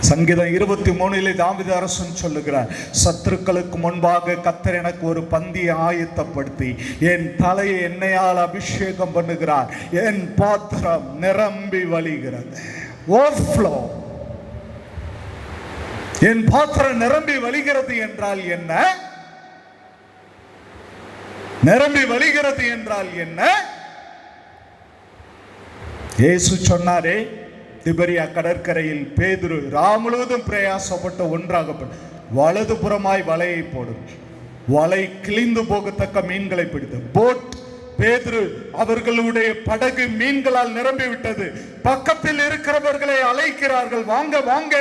Speaker 1: சங்கீதம் 23 தாவீது அரசன் சொல்லுகிறார், சத்துருக்களுக்கு முன்பாக கர்த்தர் எனக்கு ஒரு பந்தியை ஆயத்தப்படுத்தி என் தலையை எண்ணெயால் அபிஷேகம் பண்ணுகிறார், என் பாத்திரம் நிரம்பி வழிகிறது. ஓவர்ஃப்ளோ. என் பாத்திரம் நிரம்பி வழிகிறது என்றால் என்ன? நிரம்பி வழிகிறது என்றால் என்ன? இயேசு சொன்னாரே, திபரியா கடற்கரையில் பேதுரு முழுவதும் பிரயாசப்பட்டு ஒன்றாகப்பட்டு வலது புறமாய் வலையை போடும், வலை கிழிந்து போகத்தக்க மீன்களை பிடித்து போட் பேதுரு அவர்களுடைய படகு மீன்களால் நிரம்பி விட்டது. பக்கத்தில் இருக்கிறவர்களை அழைக்கிறார்கள், வாங்க வாங்க,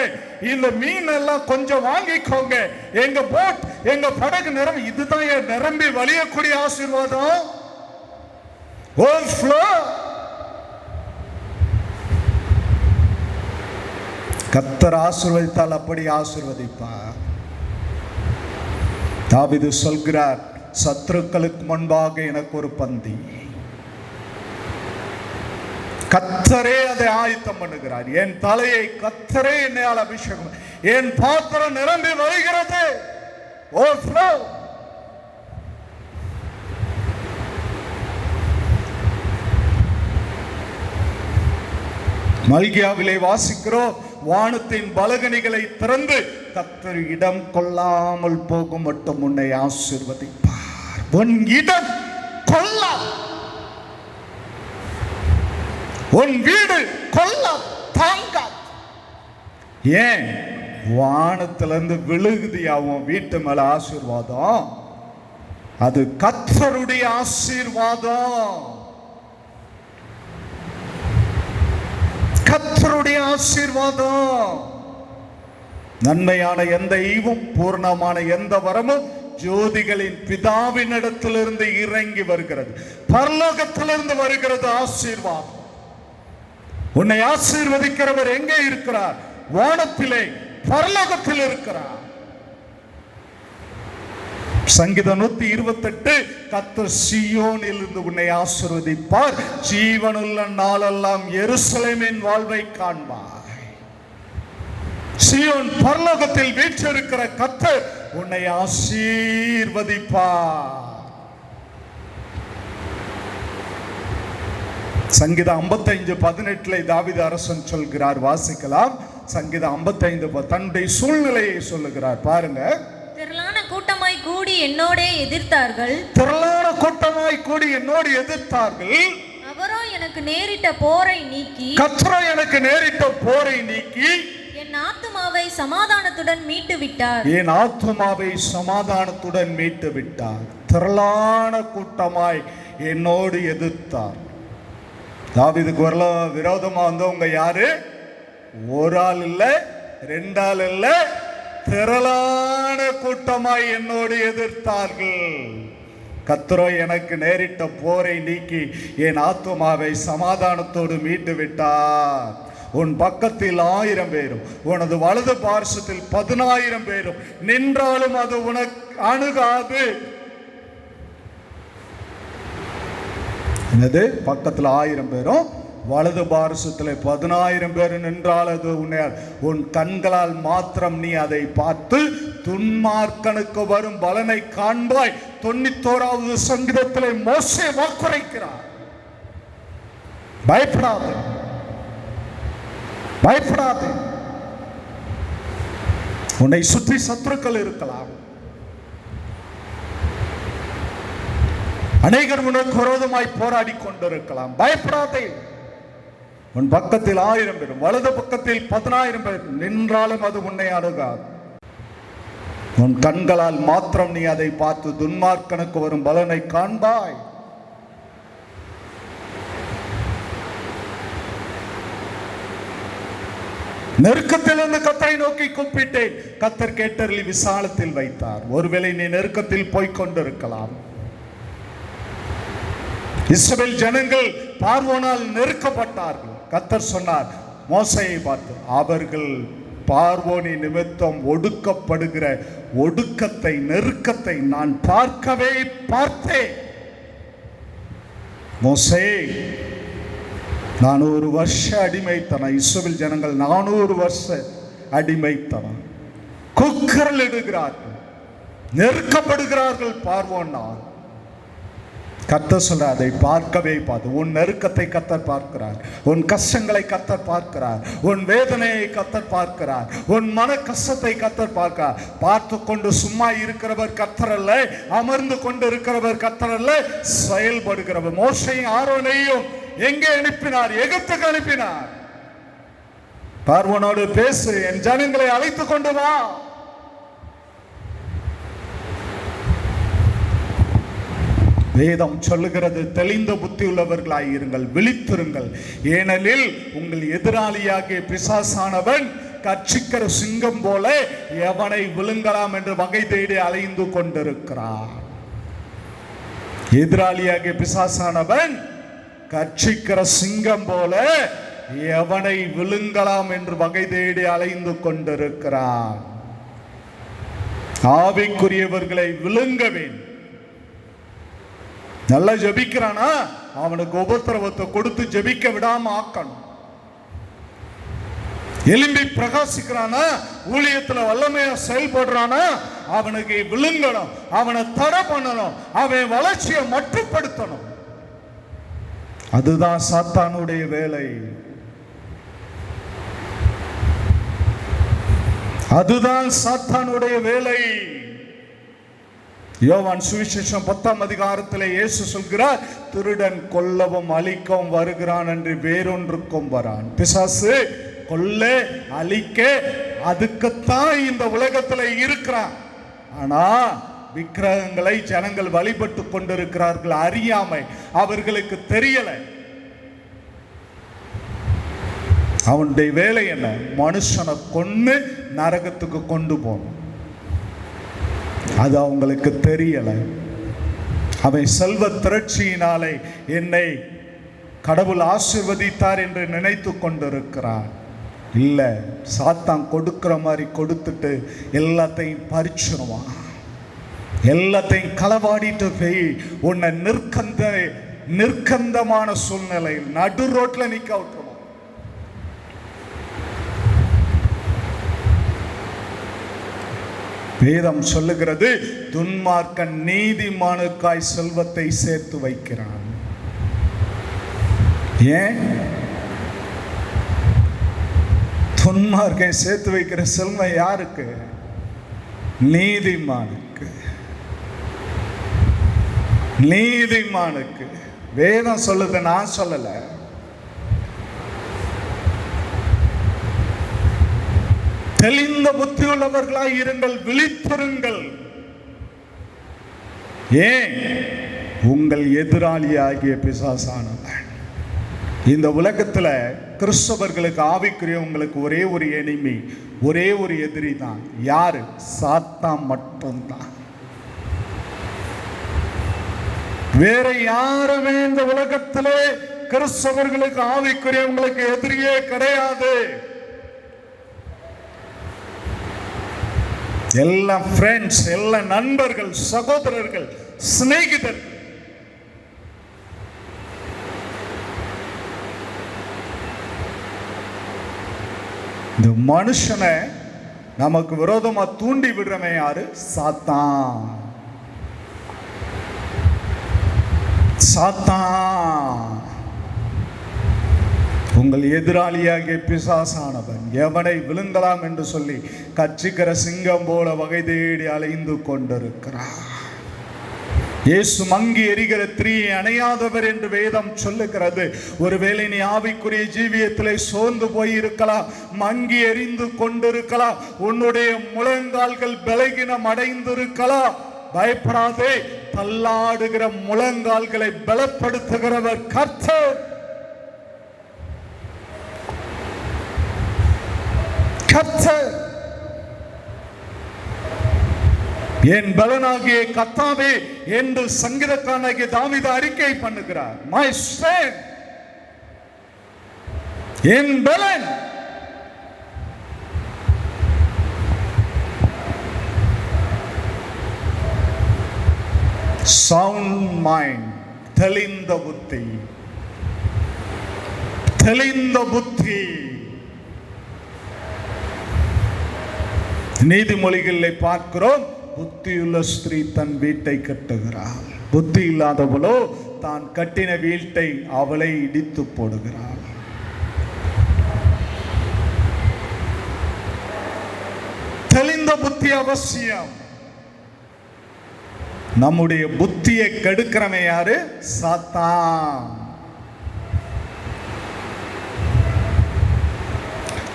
Speaker 1: இந்த மீன் எல்லாம் கொஞ்சம் வாங்கிக்கோங்க, எங்க போட் எங்க படகு நிரம்பி. இதுதான் நிரம்பி வழியக்கூடிய ஆசீர்வாதம். ஓவர்ஃப்ளோ. கர்த்தர் ஆசீர்வதித்தால் அப்படி ஆசீர்வதிப்பார். தாவீது சொல்கிறார், சத்துருக்களுக்கு முன்பாக எனக்கு ஒரு பந்தி. கர்த்தரே அதை ஆயத்தம் பண்ணுகிறார். என் தலையை கர்த்தரே என்னையால் அபிஷேகம், என் பாத்திரம் நிரம்பி வருகிறது. ஓவர்ஃப்ளோ. மல்கியாவிலே வாசிக்கிறோம், வானத்தின் பலகணிகளை திறந்து கர்த்தர் இடம் கொள்ளாமல் போகும் மட்டும் உன்னை ஆசீர்வதிப்பார். உன் இடம் கொல்லாம், உன் வீடு கொல்லாம், தாங்காது. ஏன்? வானத்திலிருந்து விழுகுதியாவும் வீட்டு மேல ஆசீர்வாதம், அது கர்த்தருடைய ஆசீர்வாதம். கர்த்தருடைய ஆசீர்வாதம். நன்மையான எந்த ஈவும் பூர்ணமான எந்த வரமும் ஜோதிகளின் பிதாவினிடத்திலிருந்து இறங்கி வருகிறது, பரலோகத்திலிருந்து வருகிறது ஆசீர்வாதம். உன்னை ஆசீர்வதிக்கிறவர் எங்கே இருக்கிறார்? வானத்திலே, பரலோகத்தில் இருக்கிறார். சங்கீதம் 128, கர்த்தர் சீயோனில் இருந்து உன்னை ஆசீர்வதிப்பார், ஜீவனுள்ள நாளெல்லாம் எருசலேமின் வாழ்வை காண்பார். சீயோன் பரலோகத்தில் வீற்றிருக்கிற கர்த்தர் உன்னை ஆசீர்வதிப்பார். சங்கீதம் 55:18 தாவீது அரசன் சொல்கிறார், வாசிக்கலாம். சங்கீதம் 55 தன்னுடைய சூழ்நிலையை சொல்லுகிறார். பாருங்க.
Speaker 3: திரளான கூட்டமாய் கூடி என்னோடே எதிர்த்தார்கள்,
Speaker 1: திரளான கூட்டமாய் கூடி என்னோடு எதிர்த்தார்கள்,
Speaker 3: அவரோ எனக்கு நேரிட்ட போரை நீக்கி,
Speaker 1: கர்த்தரோ எனக்கு நேரிட்ட போரை நீக்கி
Speaker 3: என் ஆத்துமாவை சமாதானத்துடன் மீட்டு விட்டார்.
Speaker 1: என் ஆத்துமாவை சமாதானத்துடன் மீட்டு விட்டார். திரளான கூட்டமாய் என்னோடு எதிர்த்தார். தாவீதுக்கு விரோதமா வந்தவங்க யாரு? ஒரு ஆள் இல்ல, ரெண்டாள் இல்ல, திரளான கூட்டமாய் என்னோடு எதிர்த்தார்கள். கர்த்தரோ எனக்கு நேரிட்ட போரை நீக்கி என் ஆத்துமாவை சமாதானத்தோடு மீட்டு விட்டார். உன் பக்கத்தில் 1000 பேரும் உனது வலது பார்சத்தில் 10,000 பேரும் நின்றாலும் அது உனக்கு அணுகாது. என்னது? பக்கத்தில் 1000 பேரும் வலது பார்சத்தில் 10,000 பேர் நின்றால் அது உன் கண்களால் மாத்திரம் நீ அதை பார்த்து துன்மார்க்கனுக்கு வரும் பலனை காண்பாய். 91வது சங்கீதத்திலே மோசே வாக்குரைக்கிறார். பயப்படாது, பயப்படாது. உன்னை சுற்றி சத்துருக்கள் இருக்கலாம், அநேகர் உனக்கு விரோதமாய் போராடி கொண்டிருக்கலாம். பயப்படாதே. உன் பக்கத்தில் 1000 பேரும் வலது பக்கத்தில் 10,000 பேர் நின்றாலும் அது உன்னை அணுகாது. உன் கண்களால் மாத்திரம் நீ அதை பார்த்து துன்மார்க்கனுக்கு வரும் பலனை காண்பாய். நெருக்கத்திலிருந்து கர்த்தரை நோக்கி கூப்பிட்டேன், கர்த்தர் கேட்டருளி விசாலத்தில் வைத்தார். ஒருவேளை நீ நெருக்கத்தில் போய்கொண்டிருக்கலாம். இஸ்ரவேல் ஜனங்கள் பார்வோனால் நெருக்கப்பட்டார்கள். கர்த்தர் சொன்னார் மோசேயை பார்த்து, அவர்கள் பார்வோனின் நிமித்தம் ஒடுக்கப்படுகிற ஒடுக்கத்தை, நெருக்கத்தை நான் பார்க்கவே பார்த்தேன். மோசே, 400 வருஷ அடிமைத்தனம். இஸ்ரவேல் ஜனங்கள் 400 வருஷ அடிமைத்தனம். குக்கரல் இடுகிறார்கள், நெருக்கப்படுகிறார்கள் பார்வோனால். கர்த்தர் சொல்ற அதை பார்க்கவே பார்த்து. உன் நெருக்கத்தை கர்த்தர் பார்க்கிறார், உன் கஷ்டங்களை கர்த்தர் பார்க்கிறார், உன் வேதனையை கர்த்தர் பார்க்கிறார், உன் மன கஷ்டத்தை கர்த்தர் பார்க்கிறார். பார்த்து கொண்டு சும்மா இருக்கிறவர் கர்த்தர் அல்ல, அமர்ந்து கொண்டு இருக்கிறவர் கர்த்தர் அல்ல, செயல்படுகிறவர். மோசேயும் ஆரோனையும் எங்கே அனுப்பினார்? எகிப்துக்கு அனுப்பினார். பார்வோனோடு பேசு, என் ஜனங்களை அழைத்து கொண்டு வா. வேதம் சொல்லுகிறது, தெளிந்த புத்தி உள்ளவர்களாய் இருங்கள், விழித்திருங்கள். ஏனெனில் உங்கள் எதிராளியாகிய பிசாசானவன் கர்ச்சிக்கிற சிங்கம் போல எவனை விழுங்கலாம் என்று வகை தேடி அலைந்து கொண்டிருக்கிறார். எதிராளியாகிய பிசாசானவன் கர்ச்சிக்கிற சிங்கம் போல எவனை விழுங்கலாம் என்று வகை தேடி அலைந்து கொண்டிருக்கிறார். ஆவிக்குரியவர்களை விழுங்க வேண்டும். நல்லா ஜெபிக்கிறானா, அவனுக்கு உபத்திரவத்தை கொடுத்து ஜெபிக்க விடாம ஆக்கணும். எலும்பி பிரகாசிக்கிறானா, ஊழியத்துல வல்லமையா செயல்படுறானா, அவனுக்கு விழுங்கணும், அவனை தடை பண்ணணும், அவன் வளர்ச்சியை மட்டுப்படுத்தணும். அதுதான் சாத்தானுடைய வேலை. அதுதான் சாத்தானுடைய வேலை. யோவான் சுவிசேஷம் 10ஆம் அதிகாரத்தில் இயேசு சொல்கிறார், திருடன் கொல்லவும் அழிக்கவும் வருகிறான் என்று வேறொன்றுக்கும் வரான். பிசாசு கொல்ல, அழிக்க, அதுக்குத்தான் இந்த உலகத்துல இருக்கிறான். ஆனா விக்கிரகங்களை ஜனங்கள் வழிபட்டு கொண்டிருக்கிறார்கள். அறியாமை, அவர்களுக்கு தெரியல. அவனுடைய வேலை என்ன? மனுஷனை கொன்னு நரகத்துக்கு கொண்டு போகணும். அது அவங்களுக்கு தெரியல. அவன் செல்வ திரட்சியினாலே என்னை கடவுள் ஆசீர்வதித்தார் என்று நினைத்து கொண்டிருக்கிறான். இல்லை, சாத்தான் கொடுக்கிற மாதிரி கொடுத்துட்டு எல்லாத்தையும் பறிச்சிருவான். எல்லாத்தையும் களவாடிட்டு போய் உன்னை நிர்கந்தமான சூழ்நிலையில் நடு ரோட்ல நிக்க விட்டுருவான். வேதம் சொல்லுகிறது, துன்மார்க்கன் நீதிமானுக்காய் செல்வத்தை சேர்த்து வைக்கிறான். ஏன்? துன்மார்க்கன் சேர்த்து வைக்கிற செல்வம் யாருக்கு? நீதிமானுக்கு. நீதிமானுக்கு. வேதம் சொல்லுது, நான் சொல்லல. தெளிந்த புத்தி உள்ளவர்களாய் இருங்கள், விழித்திருங்கள். ஏன்? உங்கள் எதிராளியாகிய பிசாசானவன். இந்த உலகத்துல கிறிஸ்தவர்களுக்கு, ஆவிக்குரியவங்களுக்கு ஒரே ஒரு எனிமி, ஒரே ஒரு எதிரி தான். யாரு? சாத்தான் மட்டும்தான். வேற யாருமே இந்த உலகத்திலே கிறிஸ்தவர்களுக்கு, ஆவிக்குரியவங்களுக்கு எதிரியே கிடையாது. எல்லாம் ஃப்ரெண்ட்ஸ், எல்லாம் நண்பர்கள், சகோதரர்கள், சிநேகிதர்கள். இந்த மனுஷனை நமக்கு விரோதமா தூண்டி விடுறவன் யாரு? சாத்தான். சாத்தான் உங்கள் எதிராளியாகிய பிசாசானவன் எவனை விழுங்கலாம் என்று சொல்லி கட்சிக்கிற சிங்கம் போல வகை தேடி அலைந்து கொண்டிருக்கிறார். இயேசு மங்கி எரிகிற தீயை அணையாதவர் என்று வேதம் சொல்லுகிறது. ஒருவேளை நீ ஆவிக்குரிய ஜீவியத்திலே சோர்ந்து போய் இருக்கலாம், மங்கி எரிந்து கொண்டிருக்கலாம், உன்னுடைய முழங்கால்கள் பலகீனம் அடைந்திருக்கலாம். பயப்படாதே, தள்ளாடுகிற முழங்கால்களை பலப்படுத்துகிறவர் கர்த்தர். கர்த்தர் என் பலனாகிய கர்த்தாவே என்று சங்கீதக்காரனாகிய தாவீது அறிக்கை பண்ணுகிறார். மை ஸ்ட்ரெங்த், என் பலன். சவுண்ட் மைண்ட், தெளிந்த புத்தி. தெளிந்த புத்தி. நீதிமொழிகளை பார்க்கிறோம், புத்தியுள்ள ஸ்திரீ தன் வீட்டை கட்டுகிறாள், புத்தி இல்லாதவளோ தான் கட்டின வீட்டை அவளை இடித்து போடுகிறாள். தெளிந்த புத்தி அவசியம். நம்முடைய புத்தியை கெடுக்கிறவன் யாரு? சாத்தான்.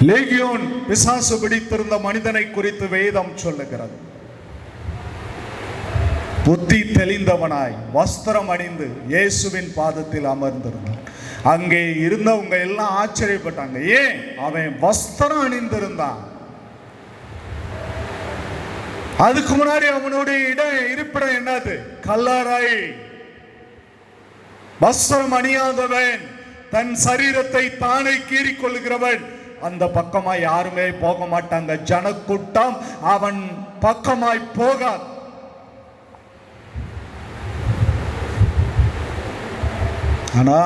Speaker 1: லேகியோன் பிசாசு பிடித்திருந்த மனிதனை குறித்து வேதம் சொல்லுகிறது. புத்தி தெளிந்தவனாய் வஸ்திரம் அணிந்து இயேசுவின் பாதத்தில் அமர்ந்திருந்தான். அங்கே இருந்தவங்க எல்லாம் ஆச்சரியப்பட்டாங்க. ஏன்? அவன் வஸ்திரம் அணிந்திருந்தான். அதுக்கு முன்னாடி அவனுடைய இருப்பிடம் என்னது? கல்லறை. வஸ்திரம் அணியாதவன், தன் சரீரத்தை தானே கீறிக்கொள்கிறவன், அந்த பக்கமாய் யாருமே போக மாட்டாங்க. ஜனக்கூட்டம் அவன் பக்கமாய் போகாது. ஆனா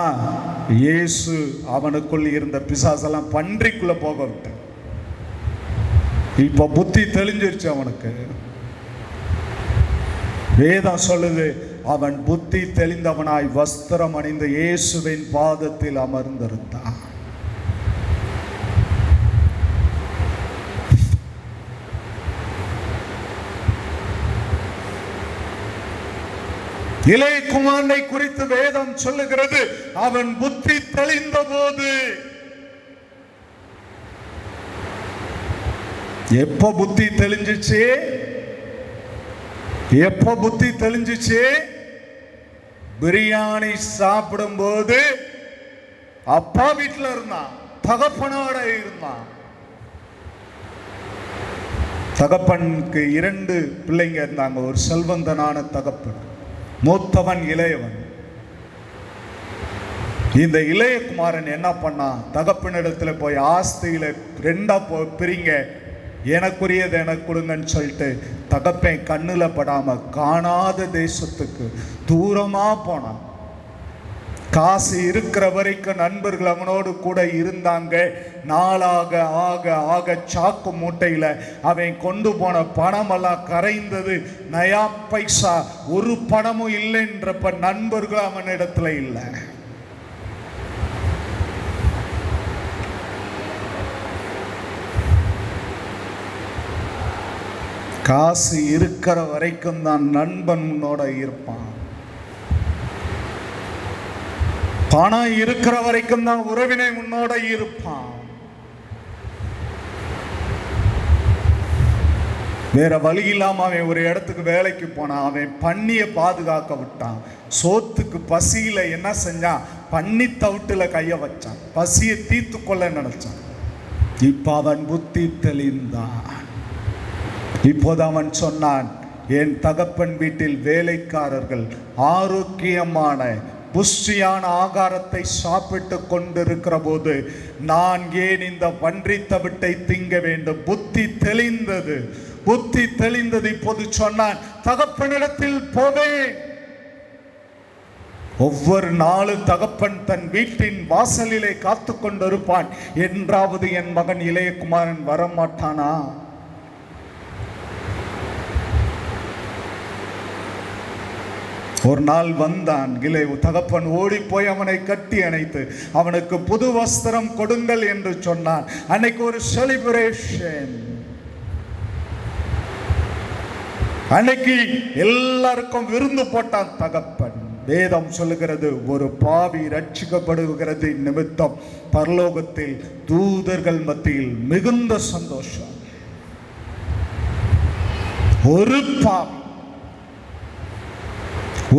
Speaker 1: இயேசு அவனுக்குள் இருந்த பிசாசெல்லாம் பன்றிக்குள்ள போக விட்டான். இப்ப புத்தி தெளிஞ்சிருச்சு அவனுக்கு. வேதம் சொல்லுது, அவன் புத்தி தெளிந்தவனாய் வஸ்திரம் அணிந்து இயேசுவின் பாதத்தில் அமர்ந்திருந்தான். இளைய குமாரனை குறித்து வேதம் சொல்லுகிறது, அவன் புத்தி தெளிந்த போது எப்போ புத்தி தெளிஞ்சிச்சு? எப்போ புத்தி தெளிஞ்சிச்சு? பிரியாணி சாப்பிடும்போது அப்பா வீட்டில் இருந்தான், தகப்பனோட இருந்தான். தகப்பனுக்கு 2 பிள்ளைங்க இருந்தாங்க. ஒரு செல்வந்தனான தகப்பன், மூத்தவன் இளையவன். இந்த இளைய குமாரன் என்ன பண்ணான்? தகப்பனிடத்துல போய் ஆஸ்தியில 2 பிரிங்க, எனக்குரியது எனக்கு கொடுங்கன்னு சொல்லிட்டு தகப்பன் கண்ணுல படாம காணாத தேசத்துக்கு தூரமா போனான். காசு இருக்கிற வரைக்கும் நண்பர்கள் அவனோடு கூட இருந்தாங்க. நாளாக ஆக ஆக சாக்கு மூட்டையில அவன் கொண்டு போன பணமெல்லாம் கரைந்தது. நயா பைசா ஒரு பணமும் இல்லைன்றப்ப நண்பர்கள் அவனிடத்துல இல்லை. காசு இருக்கிற வரைக்கும் தான் நண்பன் உன்னோட இருப்பான். பணம் இருக்கிற வரைக்கும் தான் உறவினை உன்னோட இருப்பான். வேற வழி இல்லாம அவன் ஒரு இடத்துக்கு வேலைக்கு போனான். அவன் பன்னியை பாதுகாக்க விட்டான். சோத்துக்கு பசியில என்ன செஞ்சான்? பன்னி தவிட்டுல கைய வச்சான். பசியை தீர்த்து கொள்ள நினைச்சான். இப்ப அவன் புத்தி தெளிந்தான். இப்போது அவன் சொன்னான், என் தகப்பன் வீட்டில் வேலைக்காரர்கள் ஆரோக்கியமான புஷ்டியான ஆகாரத்தை சாப்பிட்டு கொண்டிருக்கிற போது நான் ஏன் இந்த பன்றி தவிட்டை திங்க வேண்டும்? புத்தி தெளிந்தது, புத்தி தெளிந்தது. இப்போது சொன்னான், தகப்பனிடத்தில் போவேன். ஒவ்வொரு நாளும் தகப்பன் தன் வீட்டின் வாசலிலே காத்து கொண்டிருப்பான். என்றாவது என் மகன் இளையகுமாரன் வரமாட்டானா? ஒரு நாள் வந்தான். தகப்பன் ஓடி போய் அவனை கட்டி அணைத்து அவனுக்கு புது வஸ்திரம் கொடுங்கள் என்று சொன்னான். அன்னைக்கு ஒரு செலிப்ரேஷன். அன்னைக்கு எல்லாருக்கும் விருந்து போட்டான் தகப்பன். வேதம் சொல்லுகிறது, ஒரு பாவி ரட்சிக்கப்படுகிறது நிமித்தம் பரலோகத்தில் தூதர்கள் மத்தியில் மிகுந்த சந்தோஷம். ஒரு பாவி,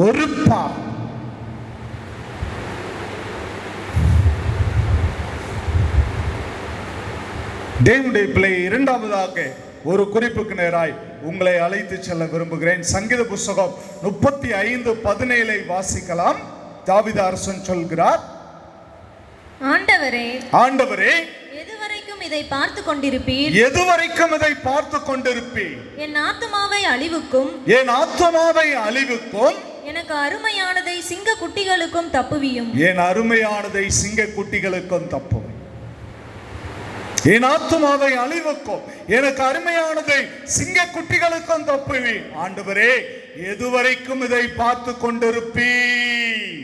Speaker 1: ஒரு பாவி. தேவனுடைய பிள்ளை, இரண்டாவதாக ஒரு குறிப்புக்கு நேராய் உங்களை அழைத்து செல்ல விரும்புகிறேன். சங்கீத புஸ்தகம் 35:17 வாசிக்கலாம். தாவீது அரசன் சொல்கிறார்,
Speaker 3: ஆண்டவரே,
Speaker 1: ஆண்டவரே,
Speaker 3: எதுவரைக்கும் இதை பார்த்து கொண்டிருப்பீர்?
Speaker 1: எதுவரைக்கும் இதை பார்த்து கொண்டிருப்பீர்?
Speaker 3: என் ஆத்துமாவை அழிவுக்கும்,
Speaker 1: என் ஆத்துமாவை அழிவுக்கும்,
Speaker 3: எனக்கு அருமையானதை சிங்க குட்டிகளுக்கும் தப்புவியும்.
Speaker 1: என் அருமையானதை சிங்க குட்டிகளுக்கும் தப்பும். என் ஆத்துமாவை அழிவுக்கும், எனக்கு அருமையானதை சிங்க குட்டிகளுக்கும் தப்புவி. ஆண்டவரே, எதுவரைக்கும் இதை பார்த்து கொண்டிருப்பீர்?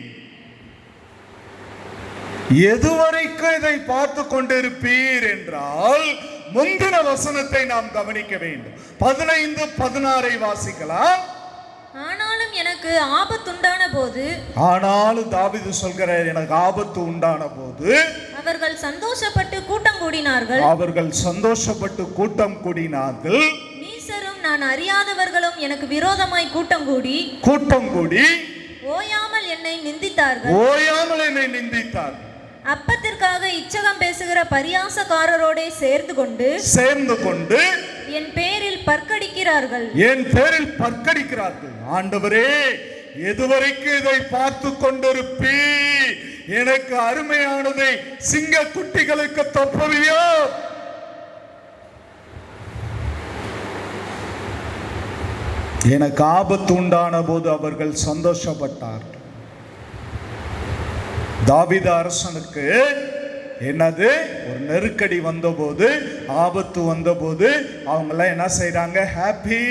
Speaker 1: எதுவரைக்கும் இதை பார்த்து கொண்டிருப்பீர் என்றால் முந்தின வசனத்தை நாம் கவனிக்க வேண்டும். 15-16 வாசிக்கலாம்.
Speaker 3: ஆனாலும் எனக்கு ஆபத்துண்டான போது,
Speaker 1: ஆனாலும் தாவீது சொல்கிறார், எனக்கு ஆபத்து உண்டான போது
Speaker 3: அவர்கள் சந்தோஷப்பட்டு கூட்டம் கூடினார்கள்.
Speaker 1: அவர்கள் சந்தோஷப்பட்டு கூட்டம் கூடினார்கள்.
Speaker 3: நீசரும் நான் அறியாதவர்களும் எனக்கு விரோதமாய் கூட்டம் கூடி ஓயாமல் என்னை நிந்தித்தார்கள்.
Speaker 1: ஓயாமல் என்னை நிந்தித்தார்கள்.
Speaker 3: அப்பத்திற்காக இச்சகம் பேசுகிற பரியாசக்காரரோட சேர்ந்து கொண்டு என் பேரில் பற்கடிக்கிறார்கள்.
Speaker 1: என் பேரில் பற்கடிக்கிறார்கள். ஆண்டவரே, எதுவரைக்கும் இதை பார்த்து கொண்டிருப்பீர்? எனக்கு அருமையானதை சிங்க குட்டிகளுக்கு தப்புவியோ? எனக்கு ஆபத்து உண்டான போது அவர்கள் சந்தோஷப்பட்டார்கள். தாவீது அரசனுக்கு என்னது, ஒரு நெருக்கடி வந்தபோது, ஆபத்து வந்தபோது அவங்களாம் என்ன செய்றாங்க? ஹாப்பி,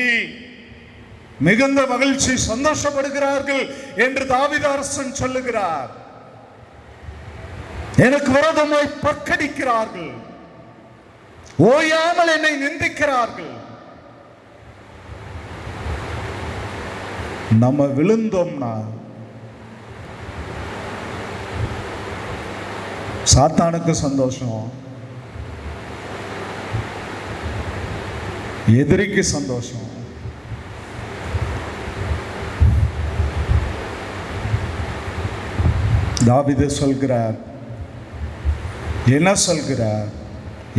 Speaker 1: மிகுந்த மகிழ்ச்சி, சந்தோஷப்படுகிறார்கள் என்று தாவீது அரசன் சொல்லுகிறார். எனக்கு விரோதமாய் பற்கடிக்கிறார்கள், ஓயாமல் என்னை நிந்திக்கிறார்கள். நம்ம விழுந்தோம்னா சாத்தானுக்கு சந்தோஷம், எதிரிக்கு சந்தோஷம். தாவீது சொல்கிறார், என்ன சொல்கிறார்?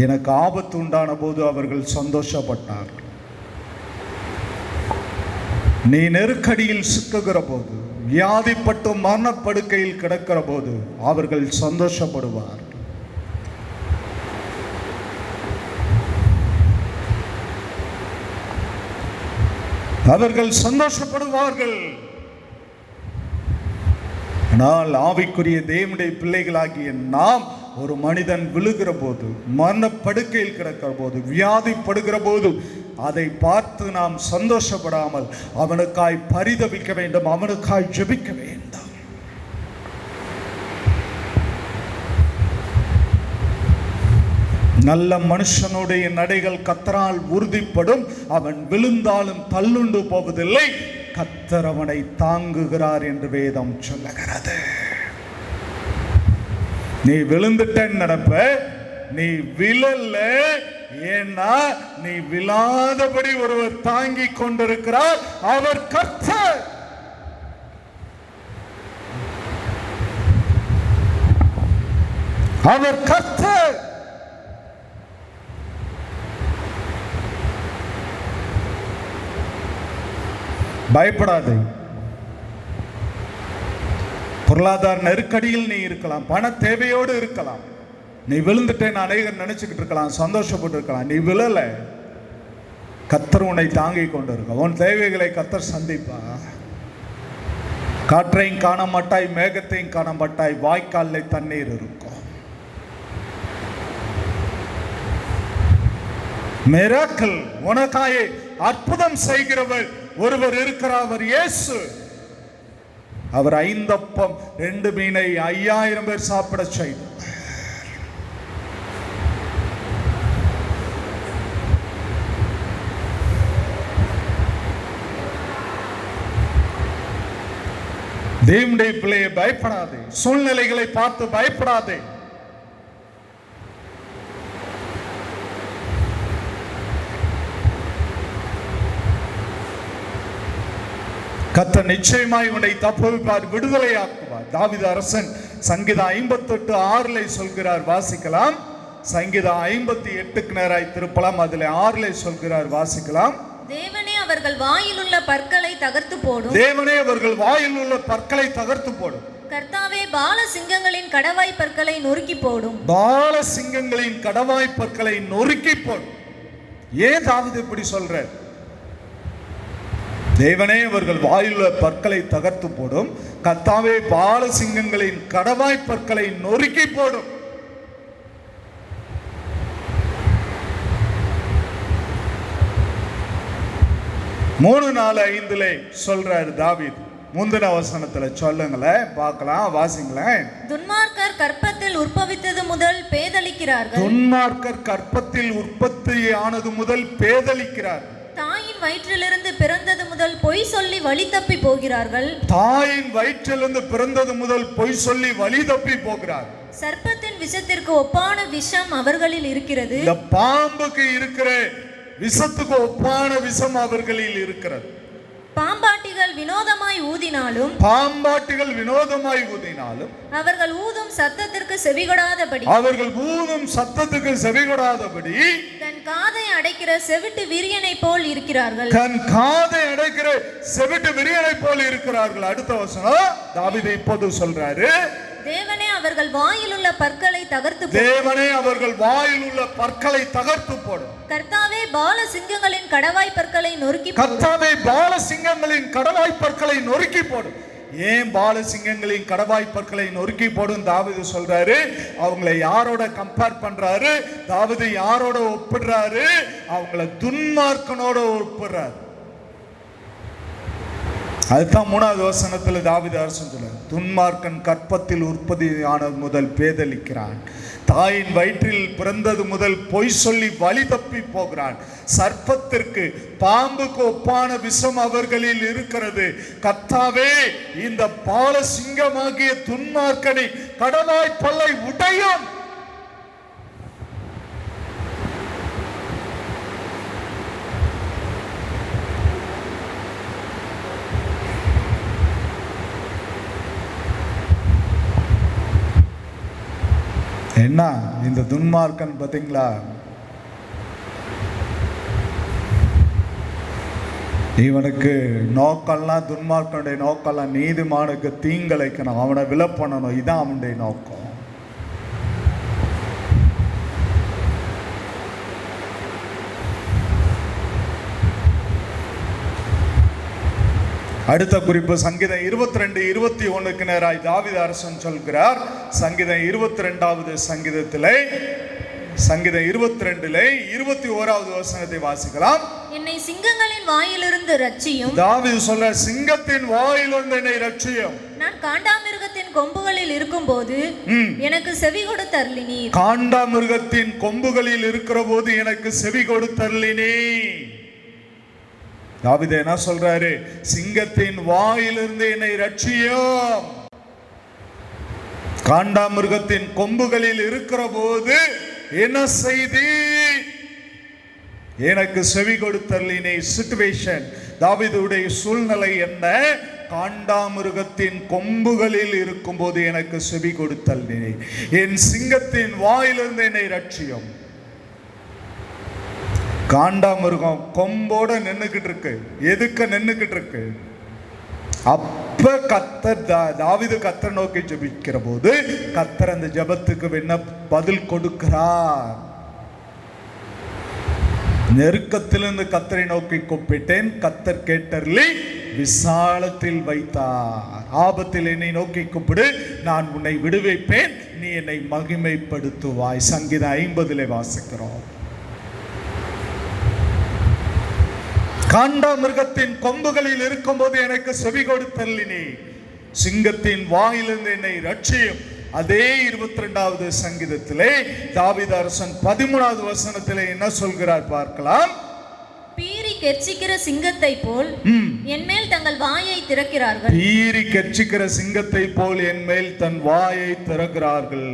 Speaker 1: எனக்கு ஆபத்து உண்டான போது அவர்கள் சந்தோஷப்பட்டார். நீ நெருக்கடியில் சிக்குகிற போது, வியாதிப்பட்டு மரணப்படுக்கையில் கிடக்கிற போது அவர்கள் சந்தோஷப்படுவார். அவர்கள் சந்தோஷப்படுவார்கள். ஆனால் ஆவிக்குரிய தேவனுடைய பிள்ளைகளாகிய நாம், ஒரு மனிதன் விழுகிற போது, மரணப்படுக்கையில் கிடக்கிற போது, வியாதிப்படுகிற போது அதை பார்த்து நாம் சந்தோஷப்படாமல் அவனுக்காய் பரிதபிக்க வேண்டும், அவனுக்காய் ஜெபிக்க வேண்டும். நல்ல மனுஷனுடைய நடைகள் கர்த்தரால் உறுதிப்படும், அவன் விழுந்தாலும் தள்ளுண்டு போவதில்லை, கர்த்தர் அவனை தாங்குகிறார் என்று வேதம் சொல்லுகிறது. நீ விழுந்துட்டேன்னு நினைப்ப, நீ விழல. ஏன்னா நீ விழாதபடி ஒருவர் தாங்கி கொண்டிருக்கிறார், அவர் கர்த்தர். அவர் கர்த்தர். பயப்படாதே. பொருளாதார நெருக்கடியில் நீ இருக்கலாம், பண தேவையோடு இருக்கலாம். நீ விழுந்துட்டேன்னு அநேகர் நினைச்சுக்கிட்டு இருக்கலாம், சந்தோஷப்பட்டு இருக்கலாம். நீ விழல. கர்த்தர் உன்னை தாங்கி கொண்டு இருக்க. உன் தேவைகளை கர்த்தர் சந்திப்பா. காற்றையும் காண மாட்டாய், மேகத்தையும் காண மாட்டாய், வாய்க்காலில் தண்ணீர் இருக்கும். மிராக்கிள், உனக்காயே அற்புதம் செய்கிறவர் ஒருவர் இருக்கிறார், அவர் இயேசு. அவர் 5 அப்பம் 2 மீனை 5000 பேர் சாப்பிட செய்தார். தேவனுடைய பிள்ளையை பயப்படாதே. சூழ்நிலைகளை பார்த்து பயப்படாதே. கர்த்தர் நிச்சயமாய் உன்னை தப்புவிப்பார், விடுதலையாக்குவார். தாவீது அரசன் சங்கீதம் 58:6 சொல்கிறார், வாசிக்கலாம். சங்கீதம் 58க்கு நேராய் திருப்பலாம், அதில் 6 சொல்கிறார், வாசிக்கலாம்.
Speaker 3: தேவனே அவர்கள் வாயில் உள்ள பற்களை தகர்த்து போடும்.
Speaker 1: தேவனே அவர்கள் வாயில் உள்ள பற்களை தகர்த்து போடும்.
Speaker 3: கர்த்தாவே பால சிங்கங்களின் கடவாய் பற்களை நொறுக்கி போடும்.
Speaker 1: பால சிங்கங்களின் கடவாய் பற்களை நொறுக்கி போடும். ஏன் தாவீது இப்படி சொல்ற? தேவனே அவர்கள் வாயுள்ள பற்களை தகர்த்து போடும், கர்த்தாவே பால சிங்கங்களின் கடவாய் பற்களை நொறுக்கி போடும். மூணு 4:5 சொல்றாரு தாவீது. முந்தின வசனத்துல சொல்லுங்களேன், பார்க்கலாம், வாசிங்களேன்.
Speaker 3: துன்மார்க்கர் கற்பத்தில் உற்பவித்தது முதல் பேதலிக்கிறார்கள்.
Speaker 1: துன்மார்க்கர் கற்பத்தில் உற்பத்தியானது முதல் பேதலிக்கிறார்கள்.
Speaker 3: தாயின் வயிற்றிலிருந்து பிறந்தது முதல் பொய் சொல்லி வழி தப்பி போகிறார்கள்.
Speaker 1: தாயின் வயிற்றிலிருந்து பிறந்தது முதல் பொய் சொல்லி வழி தப்பி போகிறார்.
Speaker 3: சர்ப்பத்தின் விஷத்திற்கு ஒப்பான விஷம் அவர்களில் இருக்கிறது.
Speaker 1: இந்த பாம்புக்கு இருக்கிற விஷத்துக்கு ஒப்பான விஷம் அவர்களில் இருக்கிறது.
Speaker 3: பாம்பாட்டிகள் வினோதமாய் ஊதினாலும் அவர்கள் ஊதும் சத்தத்திற்கு செவிகொடாதபடி தன் காதை அடைக்கிற செவிட்டு விரியனை போல் இருக்கிறார்கள்.
Speaker 1: அடுத்த வசனம் தாவீது இப்போது சொல்றாரு,
Speaker 3: தேவனே அவர்கள் வாயில் உள்ள பற்களை தகர்த்து போடும். கர்த்தாவே பால சிங்கங்களின் கடவாய் பற்களை நொறுக்கி போடும்.
Speaker 1: ஏன் பால சிங்கங்களின் கடவாய் பற்களை நொறுக்கி போடும் தாவீது சொல்றாரு? அவங்களை யாரோட கம்பேர் பண்றாரு? தாவீது யாரோட ஒப்பிடுறாரு? அவங்கள துன்மார்க்கனோட ஒப்பிடுறாரு. அதுதான் 3வது வசனத்துல தாவீது அரசன் சொல்றார், துன்மார்க்கன் கற்பத்தில் உற்பத்தியானது முதல் பேதலிக்கிறான், தாயின் வயிற்றில் பிறந்தது முதல் பொய் சொல்லி வழி தப்பி போகிறான். சர்ப்பத்திற்கு பாம்புக்கு ஒப்பான விஷம் அவர்களில் இருக்கிறது. கர்த்தாவே இந்த பால சிங்கமாகிய துன்மார்க்கனை கடவாய் பல்லை உடையும். என்ன இந்த துன்மார்க்கன் பார்த்தீங்களா, இவனுக்கு நோக்கம்லாம், துன்மார்க்கனுடைய நோக்கம்லாம் நீதிமானுக்கு தீங்கிழைக்கணும், அவனை விலப்பண்ணணும், இதான் அவனுடைய நோக்கம். அடுத்த குறிப்பு சங்கீதம் 22:21 நேராய் தாவீது அரசன் சொல்கிறார். சங்கீதம் 22வது சங்கீதத்திலே, சங்கீதம் 22 21வது வசனத்தை வாசிக்கலாம்.
Speaker 3: என்னை சிங்கங்களின் வாயிலிருந்து ரட்சியும்.
Speaker 1: தாவீது சொல்ற, சிங்கத்தின் வாயிலிருந்து என்னை ரட்சியும்.
Speaker 3: நான் காண்டாமிருகத்தின் கொம்புகளில் இருக்கும்போது எனக்கு செவி கொடுத்தருளினீர்.
Speaker 1: காண்டாமிருகத்தின் கொம்புகளில் இருக்கிற போது எனக்கு செவி கொடுத்தருளினீ. தாவீது என்ன சொல்றாரு? சிங்கத்தின் வாயிலிருந்து என்னை ரட்சியும். காண்டாமிருகத்தின் கொம்புகளில் இருக்கிற போது என்ன செய்தி? எனக்கு செவி கொடுத்தருளினே. சிச்சுவேஷன், தாவீதுடைய சூழ்நிலை என்ன? காண்டாமிருகத்தின் கொம்புகளில் இருக்கும் போது எனக்கு செவி கொடுத்தருளினே. என் சிங்கத்தின் வாயிலிருந்து என்னை ரட்சியும். காண்டாமிருகம் கொம்போட நின்னுக்கிட்டு இருக்கு. எதுக்கு நின்னுக்கிட்டு இருக்கு? அப்ப கர்த்தர், தாவீது கர்த்தர் நோக்கி ஜெபிக்கிற போது கர்த்தர் அந்த ஜெபத்துக்கு என்ன பதில் கொடுக்கிறார்? நெருக்கத்திலிருந்து கர்த்தரை நோக்கி கூப்பிட்டேன், கர்த்தர் கேட்டருளி விசாலத்தில் வைத்தார். ஆபத்தில் என்னை நோக்கி கூப்பிடு, நான் உன்னை விடுவிப்பேன், நீ என்னை மகிமைப்படுத்துவாய். சங்கீதம் 50 வாசிக்கிறோம். காண்டாமிருகத்தின் கொம்புகளில் இருக்கும் போது எனக்கு செவி கொடுத்தருளினே. சிங்கத்தின் வாயிலிருந்து என்னை ரட்சியும். அதே 22வது சங்கீதத்திலே தாவீது அரசன் 13வது வசனத்திலே என்ன சொல்கிறார் பார்க்கலாம்.
Speaker 3: பீறி கெர்ச்சிக்கிற சிங்கத்தை போல் என் மேல் தங்கள் வாயை திறக்கிறார்கள்.
Speaker 1: பீறி கெர்ச்சிக்கிற சிங்கத்தை போல் என் மேல் தன் வாயை திறக்கிறார்கள்.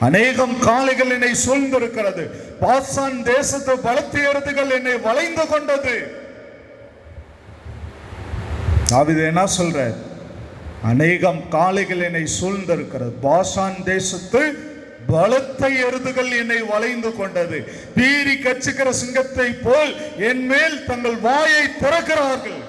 Speaker 1: அநேகம் காளைகள் என்னை சூழ்ந்திருக்கிறது. பாசான் தேசத்து பலத்த எருதுகள் என்னை வளைந்து கொண்டது. தாவீது என்ன சொல்றார்? அநேகம் காளைகள் என்னை சூழ்ந்திருக்கிறது. பாசான் தேசத்து பலத்த எருதுகள் என்னை வளைந்து கொண்டது. பீறி கச்சுக்கிற சிங்கத்தை போல் என் மேல் தங்கள் வாயை திறக்கிறார்கள்.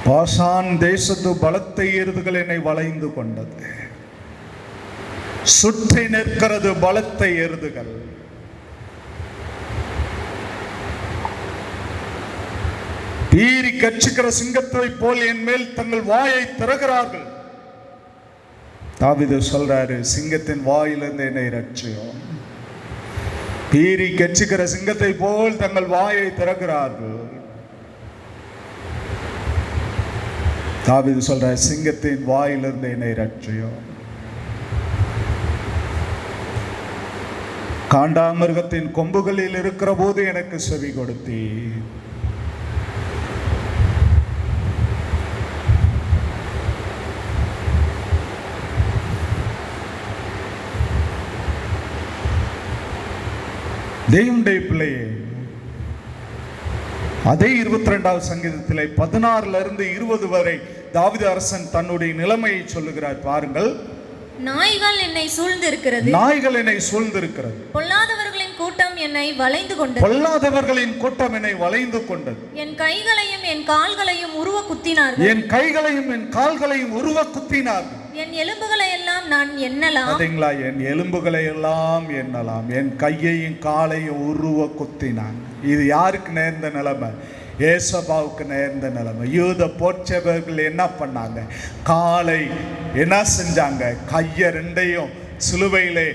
Speaker 1: பாசான் தேசத்து பலத்த எருதுகள் என்னை வளைந்து கொண்டது. சுற்றி நிற்கிறது பலத்த எருதுகள். பீறி கச்சுக்கிற சிங்கத்தை போல் என் மேல் தங்கள் வாயை திறக்கிறார்கள். தாவீது சொல்றாரு, சிங்கத்தின் வாயிலிருந்து என்னை ரட்சியும். பீறி கச்சுக்கிற சிங்கத்தை போல் தங்கள் வாயை திறக்கிறார்கள். தாவீது சொல்ற, சிங்கத்தின் வாயிலிருந்து என்னை ரட்சியும். காண்டாமிருகத்தின் கொம்புகளில் இருக்கிற போது எனக்கு செவி கொடுத்தீ. தேவனுடைய பிள்ளையே, அதே 22வது சங்கீதத்திலே 16 20 வரை தாவீது அரசன் தன்னுடைய நிலைமையை சொல்லுகிறார் பாருங்கள்.
Speaker 3: நாய்கள் என்னை சூழ்ந்திருக்கிறது.
Speaker 1: நாய்கள் என்னை சூழ்ந்திருக்கிறது.
Speaker 3: பொல்லாதவர்களின் கூட்டம் என்னை வளைந்து கொண்டது.
Speaker 1: பொல்லாதவர்களின் கூட்டம் என்னை வளைந்து கொண்டது.
Speaker 3: என் கைகளையும் என் கால்களையும் உருவ குத்தினார்கள்.
Speaker 1: என் கைகளையும் என் கால்களையும் உருவ குத்தினார்கள்.
Speaker 3: என் எலும்புகளை எல்லாம் நான் எண்ணலாம்.
Speaker 1: பாத்தீங்களா? என் எலும்புகளை எல்லாம் எண்ணலாம். என் கையையும் காலையும் உருவ குத்தினான். இது யாருக்கு நேர்ந்த நிலைமை? ஏசபாவுக்கு நேர்ந்த நிலைமை. யூத போர்ச்சவர்கள் என்ன பண்ணாங்க? காலை என்ன செஞ்சாங்க? கையை ரெண்டையும் சிலுவையிலே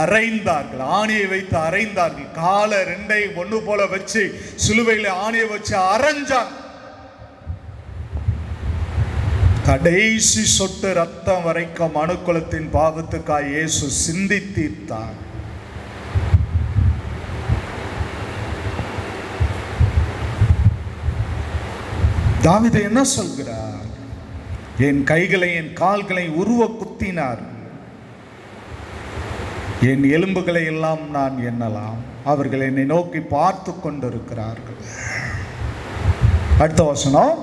Speaker 1: அரைந்தார்கள். ஆணியை வைத்து அரைந்தார்கள். காலை ரெண்டையும் ஒன்று போல வச்சு சிலுவையில ஆணியை வச்சு அரைஞ்சாங்க. கடைசி சொட்டு ரத்தம் வரைக்கும் மனுக்குலத்தின் பாவத்துக்காய் இயேசு சிந்தி தீர்த்தார். தாவீது என்ன சொல்கிறார்? என் கைகளை என் கால்களை உருவ குத்தினார். என் எலும்புகளை எல்லாம் நான் எண்ணலாம். அவர்கள் என்னை நோக்கி பார்த்து கொண்டிருக்கிறார்கள். அடுத்த வசனம்,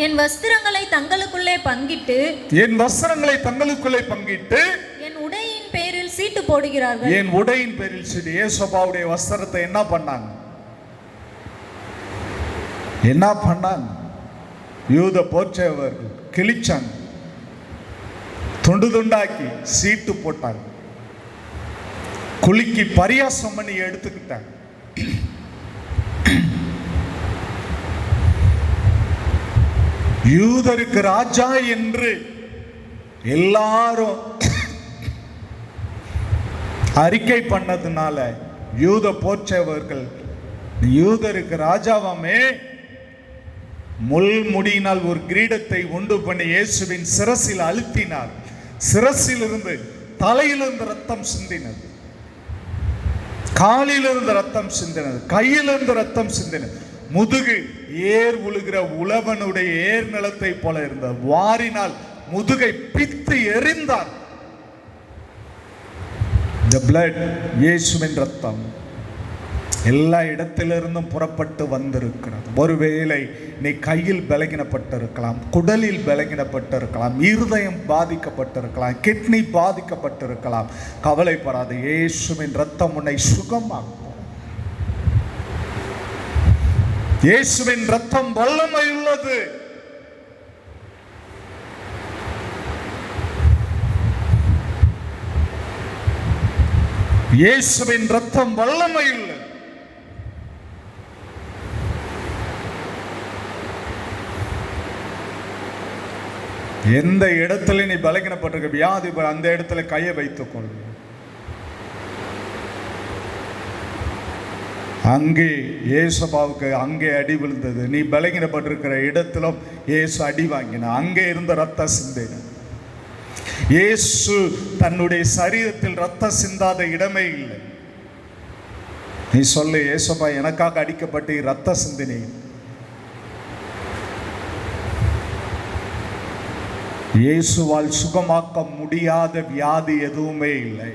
Speaker 3: என் வஸ்திரங்களை தங்களுக்குள்ளே பங்கிட்டு
Speaker 1: என் வஸ்திரங்களை தங்களுக்குள்ளே பங்கிட்டு
Speaker 3: என் உடையின் பேரில் சீட்டு போடுகிறார்கள்.
Speaker 1: என் உடையின் பேரில் சீட்டு. இயேசுபாவுடைய வஸ்திரத்தை என்ன பண்ணாங்க? என்ன பண்ணாங்க? யூத போற்றவர்கள் கிழிச்சாங்க, துண்டு துண்டாக்கி சீட்டு போட்டாங்க, குலுக்கி பரியாசம் பண்ணி எடுத்துக்கிட்டாங்க. யூதருக்கு ராஜா என்று எல்லாரும் அறிக்கை பண்ணதுனால யூத போற்றவர்கள் யூதருக்கு ராஜாவாமே முள் முடியினால் ஒரு கிரீடத்தை உண்டு பண்ணி இயேசுவின் சிரசில் அழுத்தினார். சிரசிலிருந்து தலையிலிருந்து ரத்தம் சிந்தினது, காலிலிருந்து ரத்தம் சிந்தினது, கையிலிருந்து ரத்தம் சிந்தினது. முதுகு ஏர் உழுகிற உழவனுடைய ஏர் நிலத்தை போல இருந்தது. வாரினால் முதுகை பித்து எறிந்தார். The blood, இயேசுவின் ரத்தம் எல்லா இடத்திலிருந்தும் புறப்பட்டு வந்திருக்கிறது. ஒருவேளை நீ கையில் பலகீனப்பட்டிருக்கலாம், குடலில் பலகீனப்பட்டிருக்கலாம், இருதயம் பாதிக்கப்பட்டிருக்கலாம், கிட்னி பாதிக்கப்பட்டிருக்கலாம். கவலைப்படாது, இயேசுவின் ரத்தம் உன்னை சுகமாக்கும். இயேசுவின் ரத்தம் வல்லமை உள்ளது. இயேசுவின் ரத்தம் வல்லமை உள்ளது. எந்த இடத்துல நீ பலகீனப்பட்டிருக்க வியாதி, அந்த இடத்துல கையை வைத்துக் கொள். அங்கே இயேசுபாவுக்கு அங்கே அடி விழுந்தது. நீ பலகீனப்பட்டிருக்கிற இடத்திலும் இயேசு அடி வாங்கின. அங்கே இருந்த ரத்த சிந்தின. இயேசு தன்னுடைய சரீரத்தில் ரத்தம் சிந்தாத இடமே இல்லை. நீ சொல்லு, இயேசுப்பா எனக்காக அடிக்கப்பட்டு ரத்த சிந்தினேன். இயேசுவால் சுகமாக்க முடியாத வியாதி எதுவுமே இல்லை.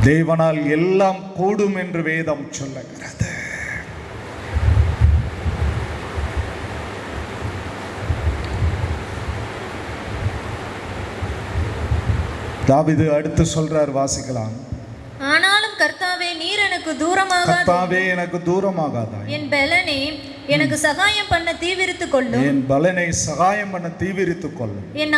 Speaker 1: தேவனால் எல்லாம் கூடும் என்று வேதம் சொல்லுகிறது. தாவீது அடுத்து சொல்றார், வாசிக்கலாம்.
Speaker 3: ஆனாலும் கர்த்தாவே நீர் எனக்கு தூரமாகாதே.
Speaker 1: கர்த்தாவே எனக்கு தூரமாகாதா.
Speaker 3: என் பலனே எனக்கு சகாயம் பண்ண தீவிரித்துக் கொள்ளும்.
Speaker 1: என் பலனை சகாயம் பண்ண தீவிரித்துக் கொள்ளும்.
Speaker 3: என்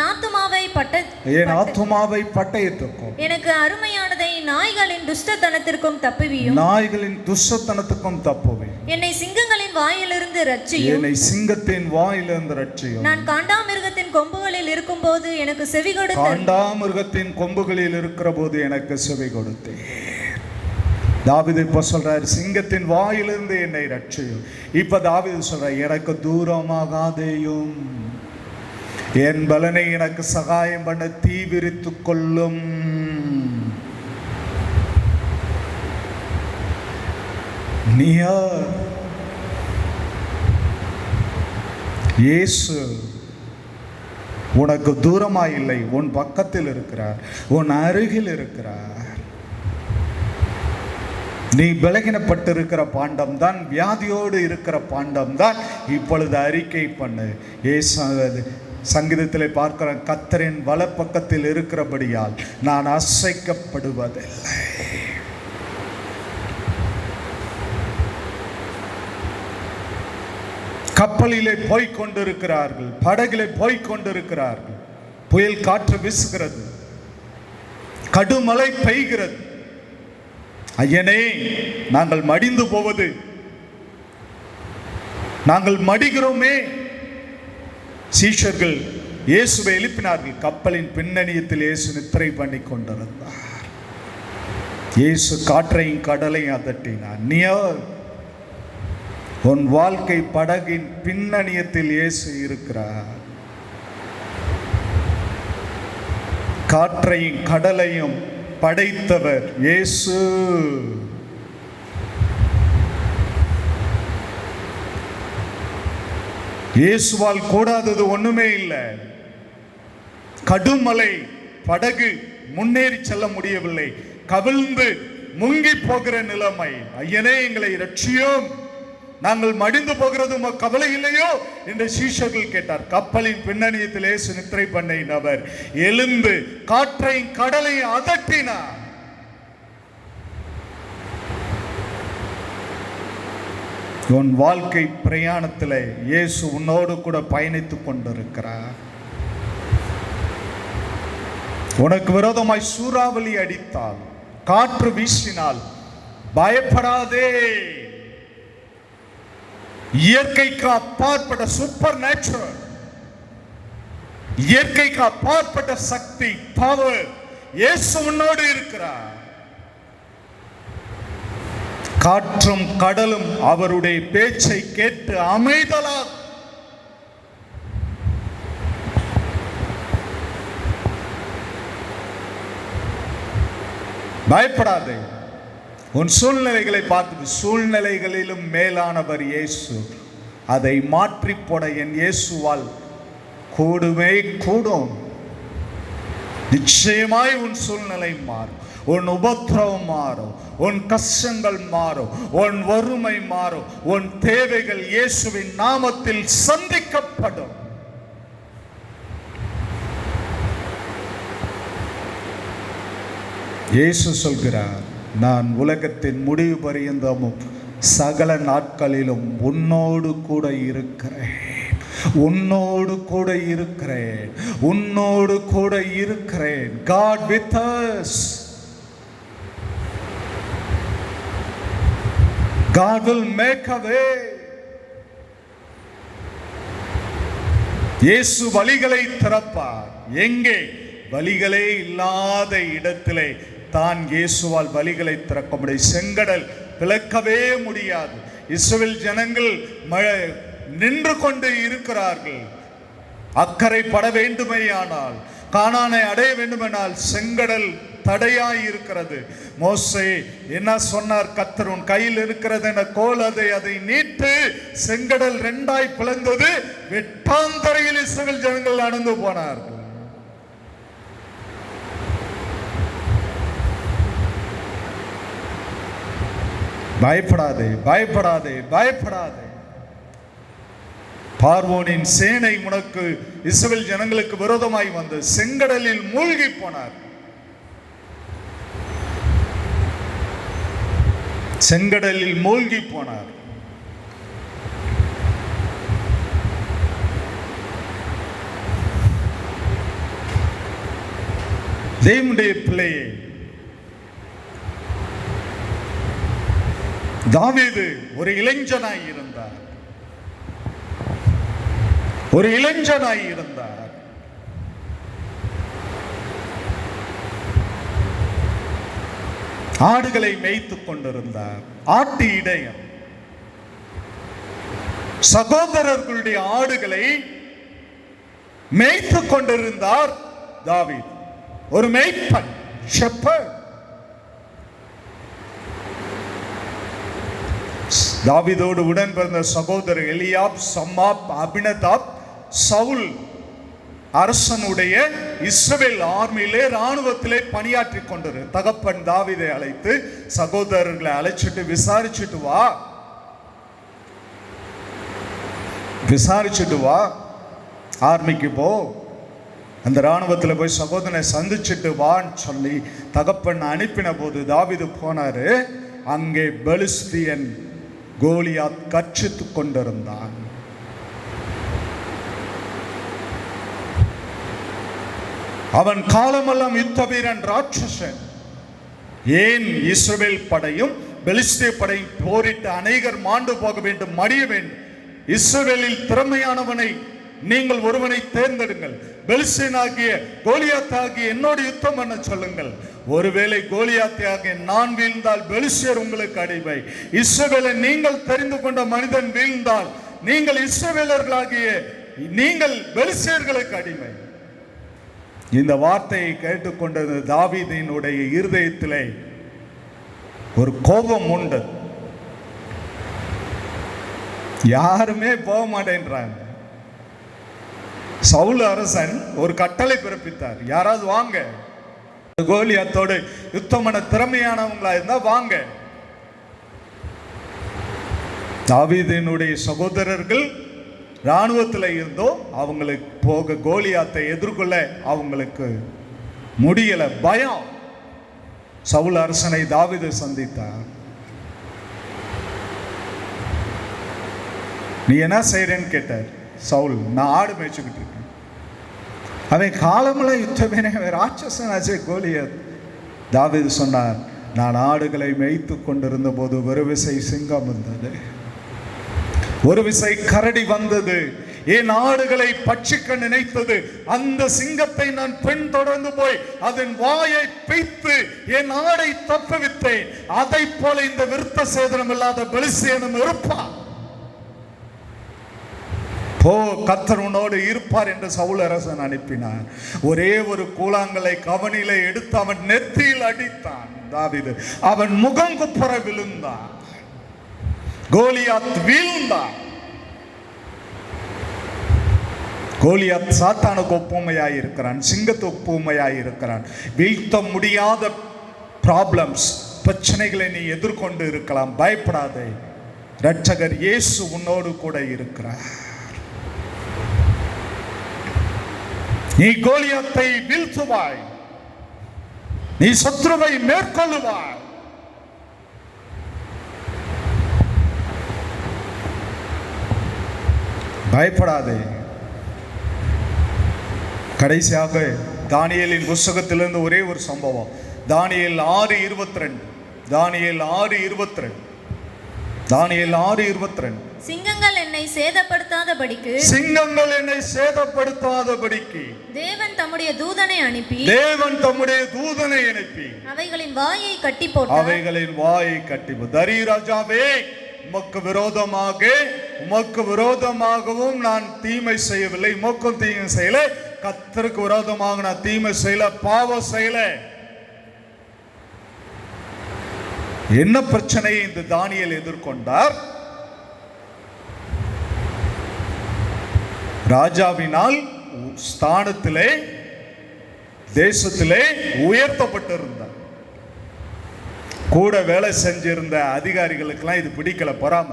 Speaker 3: ஆத்துமாவை
Speaker 1: பட்டயத்துக்கும்
Speaker 3: எனக்கு அருமையானதை நாய்களின் துஷ்டத்தனத்திற்கும் தப்புவியும்.
Speaker 1: நாய்களின் துஷ்டத்தனத்துக்கும் தப்புவேன்.
Speaker 3: என்னை சிங்கங்களின் வாயிலிருந்து ரட்சியும்.
Speaker 1: என்னை சிங்கத்தின் வாயிலிருந்து ரட்சியும்.
Speaker 3: நான் காண்டாமிருகத்தின் கொம்புகளில் இருக்கும்போது எனக்கு செவி கொடுத்து.
Speaker 1: காண்டாமிருகத்தின் கொம்புகளில் இருக்கிற போது எனக்கு செவி கொடுத்தேன். தாவீது இப்ப சொல்றார், சிங்கத்தின் வாயிலிருந்து என்னை ரட்சியும். இப்ப தாவீது சொல்றார், எனக்கு தூரமாகாதேயும், என் பலனை எனக்கு சகாயம் பண்ண தீவிரித்துக் கொள்ளும். நீயா இயேசு உனக்கு தூரமாய் இல்லை, உன் பக்கத்தில் இருக்கிறார், உன் அருகில் இருக்கிறார். நீ பலகீனப்பட்டிருக்கிற பாண்டம் தான், வியாதியோடு இருக்கிற பாண்டம் தான். இப்பொழுது அறிக்கை பண்ணு. ஏசு சங்கீதத்தில் பார்க்கிறேன், கர்த்தரின் வலப்பக்கத்தில் இருக்கிறபடியால் நான் அசைக்கப்படுவதில்லை. கப்பலிலே போய்கொண்டிருக்கிறார்கள், படகிலே போய்கொண்டிருக்கிறார்கள். புயல் காற்று வீசுகிறது, கடுமழை பெய்கிறது. ஐயனே, நாங்கள் மடிந்து போவது, நாங்கள் மடிகிறோமே. சீஷர்கள் இயேசுவை எழுப்பினார்கள். கப்பலின் பின்னணியத்தில் இயேசு நித்திரை பண்ணி கொண்டிருந்தார். இயேசு காற்றையும் கடலையும் அதட்டினார். நீயோ உன் வாழ்க்கை படகின் பின்னணியத்தில் இயேசு இருக்கிறார். காற்றையும் கடலையும் படைத்தவர் இயேசு. இயேசுவால் கூடாதது ஒண்ணுமே இல்லை. கடுமலை படகு முன்னேறி செல்ல முடியவில்லை, கவிழ்ந்து முங்கி போகிற நிலைமை. ஐயனே எங்களை ரட்சியும், நாங்கள் மடிந்து போகிறது கவலை இல்லையோ என்று சீஷர்கள் கேட்டார். கப்பலின் பின்னணியத்திலே நித்திரை பண்ணினவர் எழுந்து காற்றையும் கடலையும் அதட்டினார். உன் வாழ்க்கை பிரயாணத்தில் இயேசு உன்னோடு கூட பயணித்துக் கொண்டிருக்கிறார். உனக்கு விரோதமாய் சூறாவளி அடித்தால், காற்று வீசினால் பயப்படாதே. இயற்கைக்கு அப்பாற்பட்ட சூப்பர் நேச்சுரல், இயற்கைக்கு அப்பாற்பட்ட சக்தி, பவர் இயேசு உன்னோடு இருக்கிறார். காற்றும் கடலும் அவருடைய பேச்சை கேட்டு அமைதலாக. பயப்படாதே. உன் சூழ்நிலைகளை பார்த்து, சூழ்நிலைகளிலும் மேலானவர் இயேசு. அதை மாற்றி போட என் இயேசுவால் கூடுமே கூடும். நிச்சயமாய் உன் சூழ்நிலை மாறும், உன் உபத்திரவம் மாறும், உன் கஷ்டங்கள் மாறும், உன் வறுமை மாறும், உன் தேவைகள் இயேசுவின் நாமத்தில் சந்திக்கப்படும். இயேசு சொல்கிறார், நான் உலகத்தின் முடிவு பரியந்தமும் சகல நாட்களிலும் உன்னோடு கூட இருக்கிறேன், உன்னோடு கூட இருக்கிறேன், உன்னோடு கூட இருக்கிறேன். God with us. God will make a way. இயேசு வழிகளை திறப்பார். எங்கே? வழிகளே இல்லாத இடத்திலே தான் இயேசுவால் வழிகளை திறக்க முடியும். செங்கடல் பிளக்கவே முடியாது. இஸ்ரவேல் ஜனங்கள் நின்று கொண்டு இருக்கிறார்கள். அக்கறை பட வேண்டுமேயானால், கானானை அடைய வேண்டுமென்றால் செங்கடல் தடையாய் இருக்கிறது. மோசே என்ன சொன்னார்? கர்த்தர் உன் கையில் இருக்கிறது என கோல், அதை நீட்டு. செங்கடல் இரண்டாய் பிளந்தது. வெட்டாந்தரையில் இஸ்ரவேல் ஜனங்கள் நடந்து போனார்கள். பயப்படாதே, பயப்படாதே, பயப்படாதே. பார்வோனின் சேனை உனக்கு இஸ்ரவேல் ஜனங்களுக்கு விரோதமாய் வந்து செங்கடலில் மூழ்கி போனார். செங்கடலில் மூழ்கி போனார். தேவனுடைய பிள்ளையே, தாவீது ஒரு இளைஞனாய் இருந்தார், ஒரு இளைஞனாய் இருந்தார். ஆடுகளை மேய்த்துக் கொண்டிருந்தார். ஆட்டு இடையன். சகோதரர்களுடைய ஆடுகளை மேய்த்துக் கொண்டிருந்தார் தாவீது. ஒரு மேய்ப்பன், ஷெப்பர்ட். தாவீதோடு உடன் பிறந்த சகோதரர் எலியாப், சம்மாப், அபினதாப், சவுல் அரசனுடைய இஸ்ரவேல் ஆர்மியிலே ராணுவத்திலே பணியாற்றி கொண்டிரு. தகப்பன் தாவீதை அழைத்து, சகோதரர்களை அழைச்சிட்டு விசாரிச்சுட்டு வா, விசாரிச்சுட்டு வா, ஆர்மிக்கு போ, அந்த ராணுவத்தில் போய் சகோதரனை சந்திச்சுட்டு வான்னு சொல்லி தகப்பன் அனுப்பின போது தாவீது போனாரு. அங்கே பெலிஸ்தியன் கோலியாத் கற்சித்துக் கொண்டிருந்தான். அவன் காலமெல்லாம் யுத்த வீரன், ராட்சசன். ஏன் இஸ்ரவேல் படையும் பெலிஸ்திய படையும் போரிட்டு அநேகர் மாண்டு போக வேண்டும், மடிய வேண்டும். இஸ்ரவேலில் திறமையானவனை நீங்கள் ஒருவனை தேர்ந்தெடுங்கள், பெலிஸ்தியனாகிய கோலியாத்தாகிய என்னோடு யுத்தம் பண்ண சொல்லுங்கள். ஒருவேளை கோலியாத்தாகிய நான் வீழ்ந்தால் பெலிஸ்தியர் உங்களுக்கு அடிமை. இஸ்ரவேலை நீங்கள் தெரிந்து கொண்ட மனிதன் வீழ்ந்தால் நீங்கள் இஸ்ரவேலர்களாகிய நீங்கள் பெலிஸ்தியர்களுக்கு அடிமை. இந்த வார்த்தையை கேட்டுக்கொண்டது தாவீதினுடைய இருதயத்திலே ஒரு கோபம் உண்டு. யாருமே போக மாட்டேன்றாங்க. சவுல் அரசன் ஒரு கட்டளை பிறப்பித்தார், யாராவது வாங்க, கோலியாத்தோடு யுத்தம் பண்ண திறமையானவங்களா இருந்தா வாங்க. தாவீதினுடைய சகோதரர்கள் இராணுவத்தில் இருந்தோ அவங்களுக்கு போக கோலியாத்தை எதிர்கொள்ள அவங்களுக்கு முடியல, பயம். சவுல் அரசனை தாவீது சந்தித்தார். நீ என்ன செய்யறேன்னு கேட்டார். சவுல், நான் ஆடு மேய்ச்சிக்கிட்டு இருக்கேன். அவன் காலமெல்லாம் யுத்தமே, ராட்சசனாச்சே கோலியாத். தாவீது சொன்னார், நான் ஆடுகளை மேய்த்து கொண்டிருந்த போது ஒரு விசை சிங்கம் வந்தது, ஒரு விசை கரடி வந்தது, என் ஆடுகளை பட்சிக்க நினைத்தது. அந்த சிங்கத்தை நான் பின்தொடர்ந்து போய் அதன் வாயை பிய்த்து என் ஆடை தப்புவித்தேன். அதை போல இந்த விருத்த சேதனம் இல்லாத பெலிஸ்தியனும் இருப்பான். போ, கர்த்தர் உன்னோடு இருப்பார் என்று சவுல் அரசன் அனுப்பினார். ஒரே ஒரு கூழாங்கலை கவனிலே எடுத்து அவன் நெத்தியில் அடித்தான் தாவீது. அவன் முகங்குப்புற விழுந்தான். கோலியாத் வீழ்ந்தான். கோலியாத் சாத்தானுக்கு ஒப்புமையாய் இருக்கிறான், சிங்கத்துக்கு ஒப்புமையாய் இருக்கிறான். வீழ்த்த முடியாத ப்ராப்ளம்ஸ், பிரச்சனைகளை நீ எதிர்கொண்டு இருக்கலாம், பயப்படாதே. இரட்சகர் இயேசு உன்னோடு கூட இருக்கிறார். நீ கோலியாத்தை வீழ்த்துவாய், நீ சத்ருவை மேற்கொள்ளுவாய். பயப்படாதே. கடைசியாக தானியேலின் புஸ்தகத்திலிருந்து ஒரே ஒரு சம்பவம். தானியேல் 6:22. தானியேல் 6:22. தானியேல் 6:22.
Speaker 3: சிங்கங்கள் என்னை சேதப்படுத்தாதபடிக்கு,
Speaker 1: சிங்கங்கள் என்னை சேதப்படுத்தாதபடிக்கு
Speaker 3: தேவன் தம்முடைய தூதனை அனுப்பி,
Speaker 1: தேவன் தம்முடைய தூதனை அனுப்பி
Speaker 3: அவைகளின் வாயை கட்டி போட்டார்.
Speaker 1: அவைகளின் வாயை கட்டி போட்டார். தரி ராஜாவே, உமக்கு விரோதமாகவும் நான் தீமை செய்யவில்லை, உமக்கும் தீமை செய்யல. கர்த்தருக்கு விரோதமாக நான் தீமை செய்யல, பாவம் செய்யல. என்ன பிரச்சனையை இந்த தானியேல் எதிர்கொண்டார்? ராஜாவினால் ஸ்தானத்திலே, தேசத்திலே உயர்த்தப்பட்டிருந்தார். கூட வேலை செஞ்சிருந்த அதிகாரிகளுக்கெல்லாம் இது பிடிக்கல, பொறாம.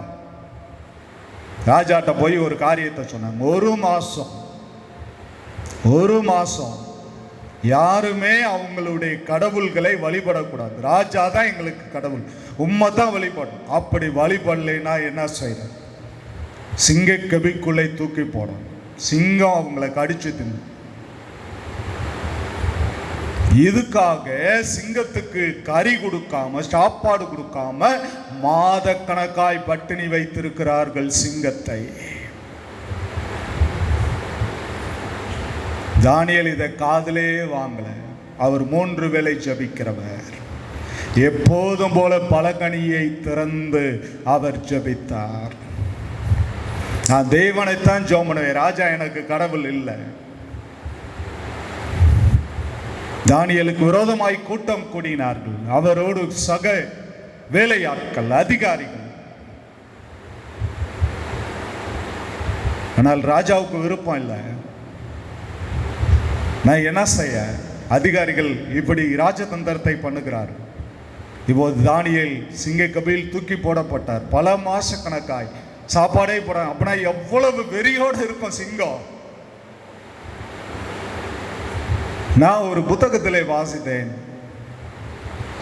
Speaker 1: ராஜாட்ட போய் ஒரு காரியத்தை சொன்னாங்க. ஒரு மாசம் யாருமே அவங்களுடைய கடவுள்களை வழிபடக்கூடாது. ராஜா தான் எங்களுக்கு கடவுள், உம்மை தான் வழிபடணும். அப்படி வழிபடலைன்னா என்ன செய்யணும்? சிங்க கபிக்குள்ளே தூக்கி போடணும். சிங்கம் அவங்களை கடிச்சு தின்னு. இதுக்காக சிங்கத்துக்கு கறி கொடுக்காம, சாப்பாடு கொடுக்காம மாதக்கணக்காய் பட்டினி வைத்திருக்கிறார்கள் சிங்கத்தை. தானியேல் இதை காதிலே வாங்கல. அவர் 3 வேளை ஜபிக்கிறவர். எப்போதும் போல பலகணியை திறந்து அவர் ஜபித்தார். நான் தேவனைத்தான் ஜெபம் பண்ணுவேன், ராஜா எனக்கு கடவுள் இல்லை. தானியேலுக்கு விரோதமாய் கூட்டம் கூடினார்கள். அவரோடு சக வேலையாட்கள், அதிகாரிகள். ஆனால் ராஜாவுக்கு விருப்பம் இல்லை. நான் என்ன செய்ய? அதிகாரிகள் இப்படி ராஜதந்திரத்தை பண்ணுகிறார். இப்போது தானியேல் சிங்க கபியில் தூக்கி போடப்பட்டார். பல மாச கணக்காய் சாப்பாடே போட. அப்படின்னா எவ்வளவு வெறியோடு இருக்கும் சிங்கம். நான் ஒரு புத்தகத்தில் வாசித்தேன்,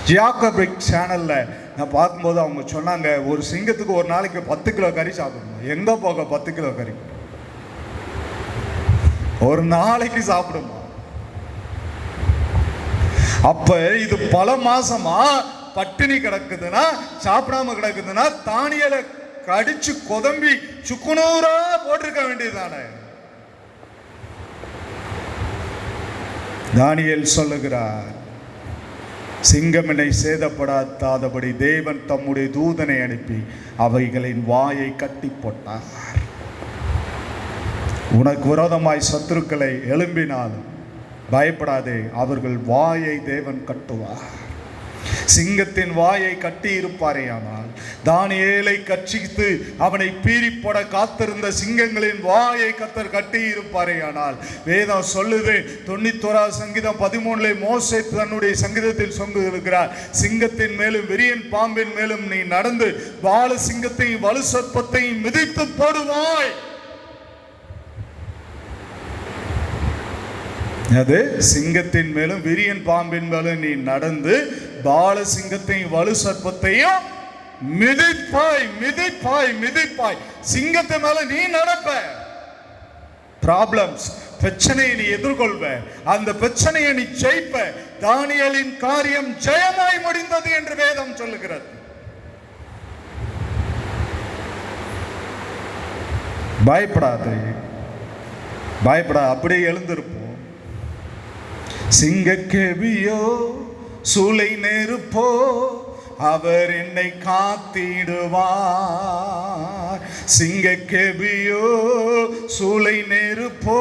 Speaker 1: ஜியாகபிக் சேனல்ல நான் பார்க்கும்போது அவங்க சொன்னாங்க, ஒரு சிங்கத்துக்கு ஒரு நாளைக்கு 10 கிலோ கறி சாப்பிடணும். எங்க போக 10 கிலோ கறி ஒரு நாளைக்கு சாப்பிடுமா? அப்ப இது பல மாசமா பட்டினி கிடக்குதுன்னா, சாப்பிடாம கிடக்குதுன்னா, தானியேலை கடிச்சு கொதம்பி சுக்குநூறா போட்டிருக்க வேண்டியதானே. தானியேல் சொல்லுகிறார், சிங்கமினை சேதப்படாதபடி தேவன் தம்முடைய தூதனை அனுப்பி அவைகளின் வாயை கட்டி போட்டார். உனக்கு விரோதமாய் சத்துருக்களை எழும்பினாலும் பயப்படாதே, அவர்கள் வாயை தேவன் கட்டுவார். சிங்கத்தின் வாயை கட்டி இருப்பாரேயானால், தானியேலை கட்சித்து அவனை பீறிப்பட காத்திருந்த சிங்கங்களின் வாயை கர்த்தர் கட்டி இருப்பாரேயானால், வேதம் சொல்லுது 91 சங்கீதம் 13 மோசே தன்னுடைய சங்கீதத்தில் சொல்லுகிறார், சிங்கத்தின் மேலும் விரியன் பாம்பின் மேலும் நீ நடந்து பால சிங்கத்தையும் வலு சர்ப்பத்தையும் மிதித்து போடுவாய். அது சிங்கத்தின் மேலும் விரியன் பாம்பின் மேலும் நீ நடந்து பால சிங்கத்தையும் வலு சர்ப்பத்தையும் மிதிப்பாய் மிதிப்பாய் மிதிப்பாய். சிங்கத்தின் மேல நீ நடப்ப. ப்ராப்ளம்ஸ், பிரச்சனையை நீ எதிர்கொள்வ, அந்த பிரச்சனையை நீ ஜெயிப்ப. தானியேலின் காரியம் ஜெயமாய் முடிந்தது என்று வேதம் சொல்லுகிறது. பயப்படாதே, பயப்படா, அப்படியே எழுந்திருப்போம். சிங்கக்கேபியோ சூளை நெருப்போ அவர் என்னை காத்திடுவார். சிங்கக்கேபியோ சூளை நெருப்போ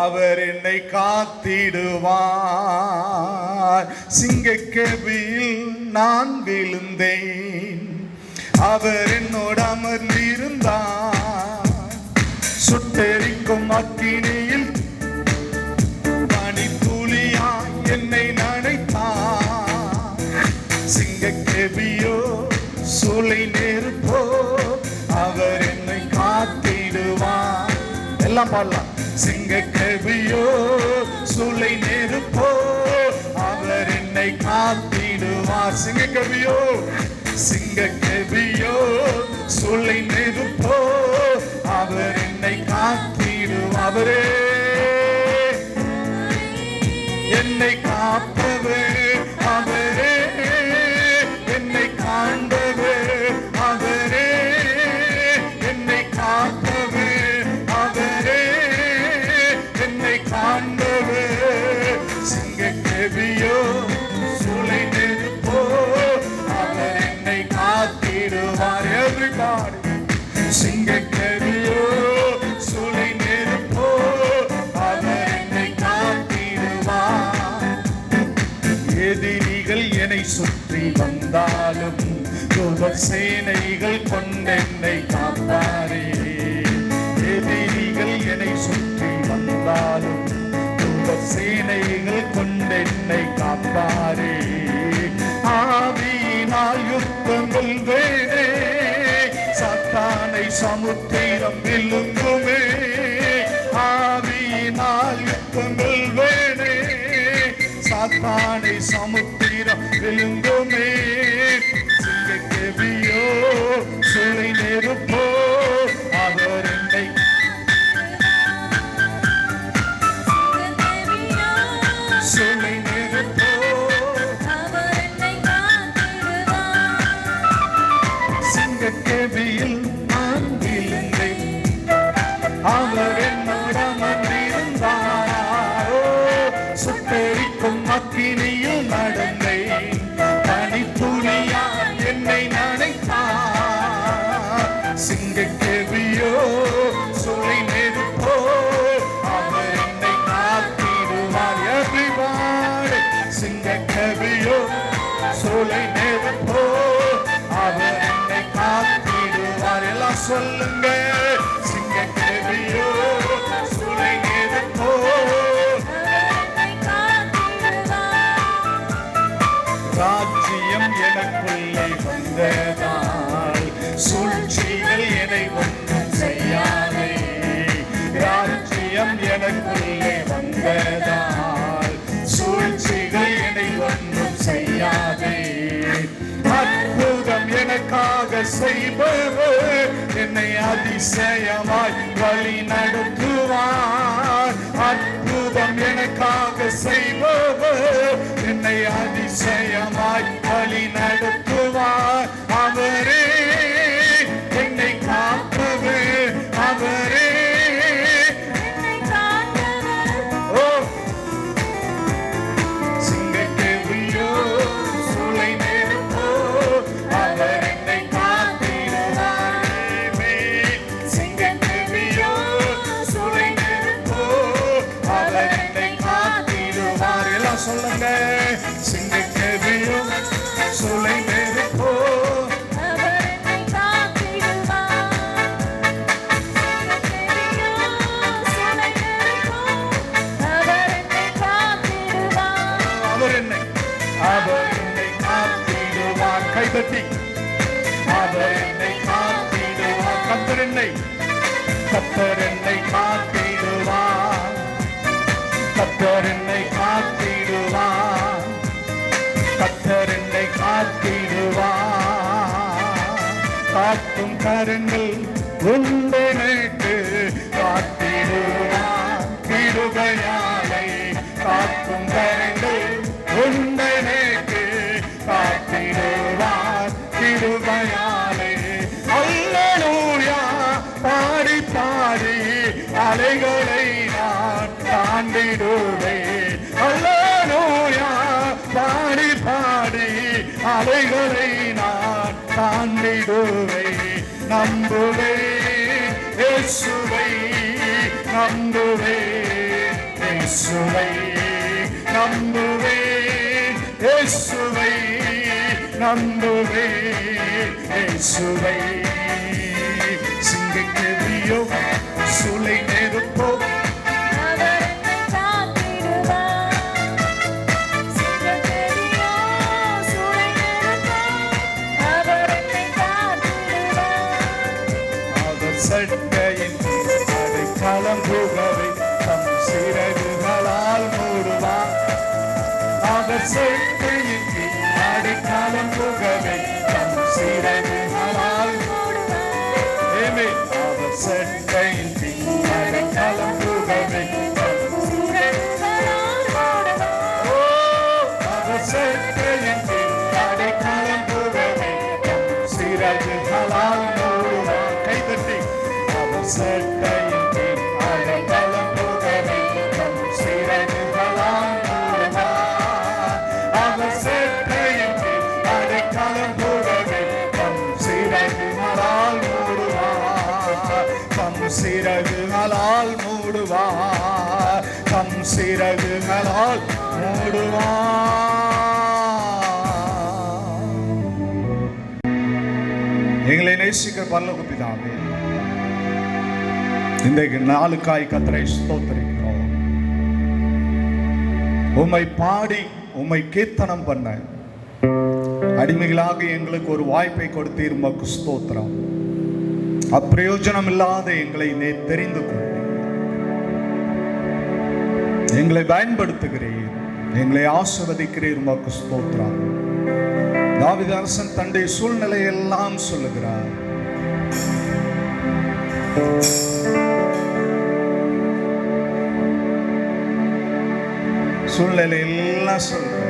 Speaker 1: அவர் என்னை காத்திடுவார். சிங்கக்கேபியில் நான் விழுந்தேன், அவர் என்னோடு அமர்ந்திருந்தார். சுட்டெரிக்கும் அக்கினியில் பனித்துளியாய் என்னை நனைத்தார். சிங்கக்கேபியோ சூளை நெருப்போ அவர் என்னை காத்திடுவார். எல்லாம் பாடலாம். சிங்கக்கேபியோ சூளை நெருப்போ அவர் என்னை காத்திடுவார். சிங்கக்கேபியோ சிங்கக்கேபியோ சூளை நெருப்போ அவர் என்னை காத்திடுவார். அவரே என்னை காப்பவர், அவரே என்னை காண்பவர், அவரே என்னை காப்பவர், அவரே என்னை காண்பவர். சிங்கக்கேபியோ சூளை நெருப்போ அவர் என்னை காத்திடுவார். Everybody. சிங்கக்கேபியோ சூளை நெருப்போ அவர் என்னை காத்திடுவார். எதிரிகள் என்னை சுற்றி வந்தாலும் தூதர் சேனைகள் கொண்டென்னை காப்பாரே. எதிரிகள் என்னை சுற்றி வந்தாலும் தூதர் சேனைகள் கொண்டென்னை காப்பாரே. ஆவியினால் யுத்தங்கள் வேணே, சாத்தானை சமுத்திரம் விழுங்குமே. ஆவியினால் யுத்தங்கள் வேணே, சாத்தானை சமுத்திரம் விழுங்குமே. சிங்கக்கேபியோ சூளை நெருப்போ அவர் என்னை சூளை நெருப்போ
Speaker 3: அவர் என்னை காத்திடுவார்.
Speaker 1: சிங்கக்கேபியில் நான் விழுந்தேன், அவர் என்னோடு அமர்ந்திருந்தார். சுட்டெரிக்கும் அக்கினியில் நடந்தேன், பனித்துளியால் என்னை நனைத்தார். சிங்கக்கேபியோ சூளை நெருப்போ அவர் என்னை காத்திடுவார். Everybody. சிங்கக்கேபியோ சூளை நெருப்போ அவர் என்னை காத்திடுவார். எல்லாம் சொல்லுங்க. சிங்கக்கேபியோ சூளை நெருப்போ
Speaker 3: என்னை காத்திடுவார்.
Speaker 1: ராஜ்யம் எனக்குள்ளே வந்ததால் சூழ்ச்சிகள் என்னை ஒன்றும் செய்யாதே. ராஜ்யம் எனக்குள்ளே வந்ததால் சூழ்ச்சிகள் என்னை ஒன்றும் செய்யாதே. அற்புதம் எனக்காக செய்பவர் என்னை அதிசயமாய் வழி நடத்துவார். அற்புதம் எனக்காக செய்பவர் என்னை அதிசயமாய் வழி நடத்துவார். அவரே என்னை காப்பவர், அவரே
Speaker 3: என்னை காண்பவர்.
Speaker 1: ஓ சிங்கக்கேபியோ சூளை நெருப்போ அவர் என்னை காத்திடுவார். சிங்கக்கேபியோ சூளை நெருப்போ அவர் என்னை காத்திடுவார். எல்லாம் சொல்லுங்க. சிங்கக்கேபியோ கைதட்டி அவர் என்னை காத்திடுவார். கர்த்தர் என்னை காத்திடுவார். கர்த்தர் என்னை காத்திடுவார். கர்த்தர் என்னை காத்திடுவார். காக்கும் கரங்கள் உண்டெனக்கு காத்திடுவார். கிருபையாலே காக்கும் கரங்கள் உண்டெனக்கு காத்திடுவார். கிருபையாலே அல்லேலூயா பாடி பாடி அலைகளை நான் தாண்டிடுவேன். அல்லேலூயா பாடி பாடி அலைகளை நான் தாண்டிடுவேன். நம்புவேன் இயேசுவை, நம்புவேன் இயேசுவை, நம்புவேன் இயேசுவை, நம்புவேன் இயேசுவை. சிங்கக்கெதியோ சூளை நெருப்போ
Speaker 3: அவர் என்னை காத்திடுவார். சிங்கக்கெதியோ சூளை நெருப்போ அவர் என்னை காத்திடுவார்.
Speaker 1: அவர் சட்டையின் அடைக்கலம் புகவை தம் சிறகுகளால் மூடுவார். அவர் சட்டையின் அடைக்கலம் புகவை தம் சிறகுகளால் அவர் சட்டையின் அடைக்கலம் புகவை அவர் சட்டையின் அடைக்கலம் புகவை தம் சிறகுகளால் மூடுவார். கைதட்டி அவர் சட்டையின் அடைக்கலம் புகவை தம் சிறகுகளால் மூடுவார். அவர் சட்டையின் அடைக்கலம் புகவை தம் சிறகுகளால் மூடுவார். தம் சிறகுகளால் மூடுவார். தம் சிறகுகளால் மூடுவார். எங்களை நேசிக்கிற பரலோக பிதாவே, இன்றைக்கு நாளுக்காய் கர்த்தரை ஸ்தோத்திரிக்கிறோம். உம்மை பாடி உம்மை கீர்த்தனம் பண்ண அடிமைகளாக எங்களுக்கு ஒரு வாய்ப்பை கொடுத்தீர். உமக்கு ஸ்தோத்திரம். அப்பிரயோஜனம் இல்லாத எங்களை நீ தெரிந்து கொண்டு எங்களை பயன்படுத்துகிறீர், எங்களை ஆசீர்வதிக்கிறீர். உமக்கு ஸ்தோத்திரம். தாவீது அரசன் தன்னுடைய சூழ்நிலையெல்லாம் சொல்லுகிறார். சூழ்நிலை எல்லாம் சொல்லுகிறார்.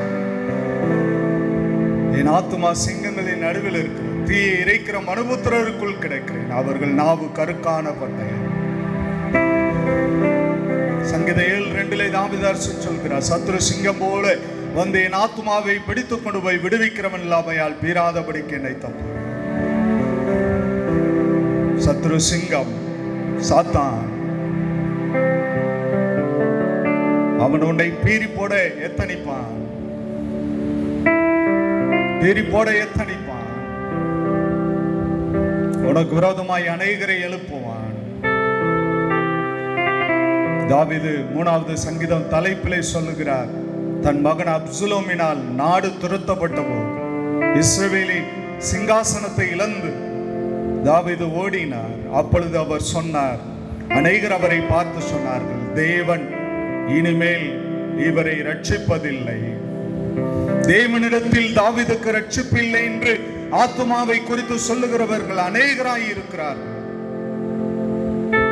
Speaker 1: என் ஆத்துமா சிங்கங்களின் நடுவில் இருக்கிறது, தீயை இறைக்கிற மனுபுத்திரருக்குள் கிடக்கிறேன். அவர்கள் நாவு கருக்கான பட்டயம். சங்கீத 7:2 தாவீது அரசன் சொல்கிறார், சத்துரு சிங்கம் போல வந்து என் ஆத்துமாவை பிடித்துக் கொண்டு போய் விடுவிக்கிறவன் இல்லாமையால் பீறாதபடிக்கு என்னை தப்பு. சத்துரு சிங்கம் சாத்தான், அவன் உன்னை பீறி போட எத்தனிப்பான், பீறி போட எத்தனிப்பான். உனக்கு விரோதமாய் அநேகரை எழுப்புவான். தாவீது 3வது சங்கீதம் தலைப்பிலே சொல்லுகிறார், தன் மகன் அப்சலோமினால் நாடு துரத்தப்பட்ட போது இஸ்ரவேலின் சிங்காசனத்தை இழந்து தாவீது ஓடினார். அப்பொழுது அவர் சொன்னார், அநேகர் அவரை பார்த்து சொன்னார்கள், தேவன் இனிமேல் இவரை ரட்சிப்பதில்லை. தேவனிடத்தில் தாவீதுக்கு ரட்சிப்பு இல்லை என்று ஆத்துமாவை குறித்து சொல்லுகிறவர்கள் அநேகராய் இருக்கிறார்கள்.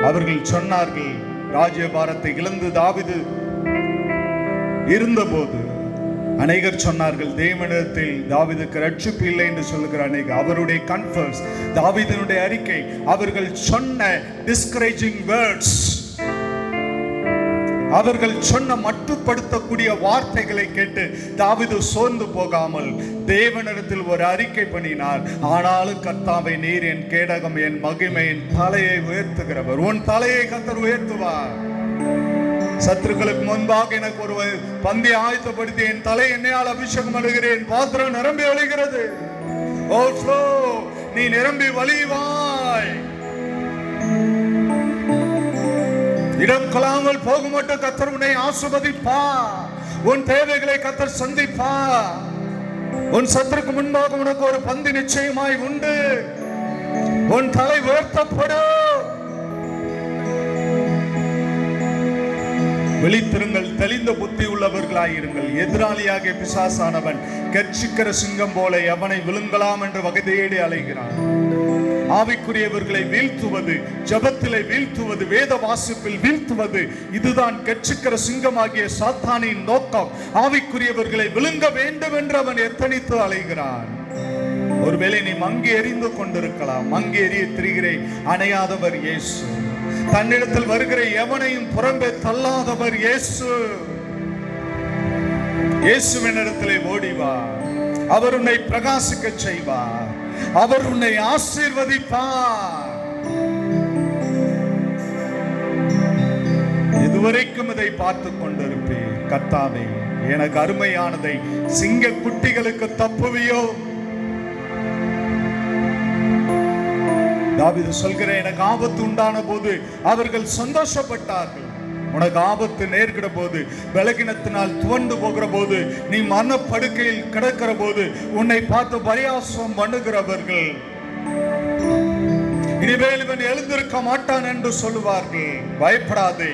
Speaker 1: அவர்கள் சொன்னார்கள், ராஜ்யபாரத்தை இழந்து தாவீது இருந்தபோது அநேகர் சொன்னார்கள், தேவனிடத்தில் தாவீதுக்கு ரட்சிப்பு இல்லை என்று சொல்லுகிற அநேகர். அவருடைய கன்ஃபர்ஸ், தாவீதினுடைய அறிக்கை, அவர்கள் சொன்ன டிஸ்கரேஜிங் வேர்ட்ஸ், அவர்கள் சொன்ன மட்டுப்படுத்தக்கூடிய வார்த்தைகளை கேட்டு தாவீது சோர்ந்து போகாமல் தேவனிடத்தில் ஒரு அறிக்கை பண்ணினார். ஆனாலும் கர்த்தாவே, நீர் என் கேடகம், என் மகிமை, என் தலையை உயர்த்துகிறவர். உன் தலையை கர்த்தர் உயர்த்துவார். சத்துருக்களுக்கு முன்பாக எனக்கு ஒரு பந்தி ஆயத்தப்படுத்தி என் தலை எண்ணெயால் அபிஷேகம் பண்ணுகிறேன். பாத்திரம் நிரம்பி வழிகிறது. நீ நிரம்பி வழிவாய். இடம் கொள்ளாமல் போக மட்டும் கர்த்தர் உன்னை ஆசீர்வதிப்பா. உன் தேவைகளை கர்த்தர் சந்திப்பா. உன் சத்துருக்கு முன்பாக உனக்கு ஒரு பந்தி நிச்சயமாய் உண்டு. உன் தலை உயர்த்தப்படும். விழித்திருங்கள், தெளிந்த புத்தி உள்ளவர்களாயிருங்கள். எதிராளியாக பிசாசானவன் கர்ச்சிக்கிற சிங்கம் போல எவனை விழுங்கலாம் என்று வகை தேடி அலைகிறான். ஆவிக்குரியவர்களை வீழ்த்துவது, ஜபத்திலே வீழ்த்துவது, வேத வாசிப்பில் வீழ்த்துவது, இதுதான் கர்ச்சிக்கிற சிங்கமாகிய சாத்தானின் நோக்கம். ஆவிக்குரியவர்களை விழுங்க வேண்டும் என்று அவன் எத்தனித்து அலைகிறான். ஒருவேளை நீ மங்கி எறிந்து கொண்டிருக்கலாம். மங்கி எறிய திரிகிறே அணையாதவர் இயேசு. தன்னிடத்தில் வருகிற எவனையும் புறம்பே தள்ளாதவர் இயேசு. இயேசுவின் இடத்திலே ஓடிவா. அவர் உன்னை பிரகாசிக்க செய்வார். அவர் உன்னை ஆசீர்வதிப்பார். இதுவரைக்கும் இதை பார்த்து கொண்டிருப்பேன். கர்த்தாவே, எனக்கு அருமையானதை சிங்க குட்டிகளுக்கு தப்புவியோ. தாவீது சொல்கிறேன், எனக்கு ஆபத்து உண்டான போது அவர்கள் சந்தோஷப்பட்டார்கள். உனக்கு ஆபத்து நேர்கிற போது, விலகினத்தினால் துவண்டு போகிற போது, நீ மரணப்படுக்கையில் கிடக்கிற போது உன்னை பார்த்து பரியாசம் பண்ணுகிறவர்கள் இனிமேல் இவன் எழுந்திருக்க மாட்டான் என்று சொல்லுவார்கள். பயப்படாதே.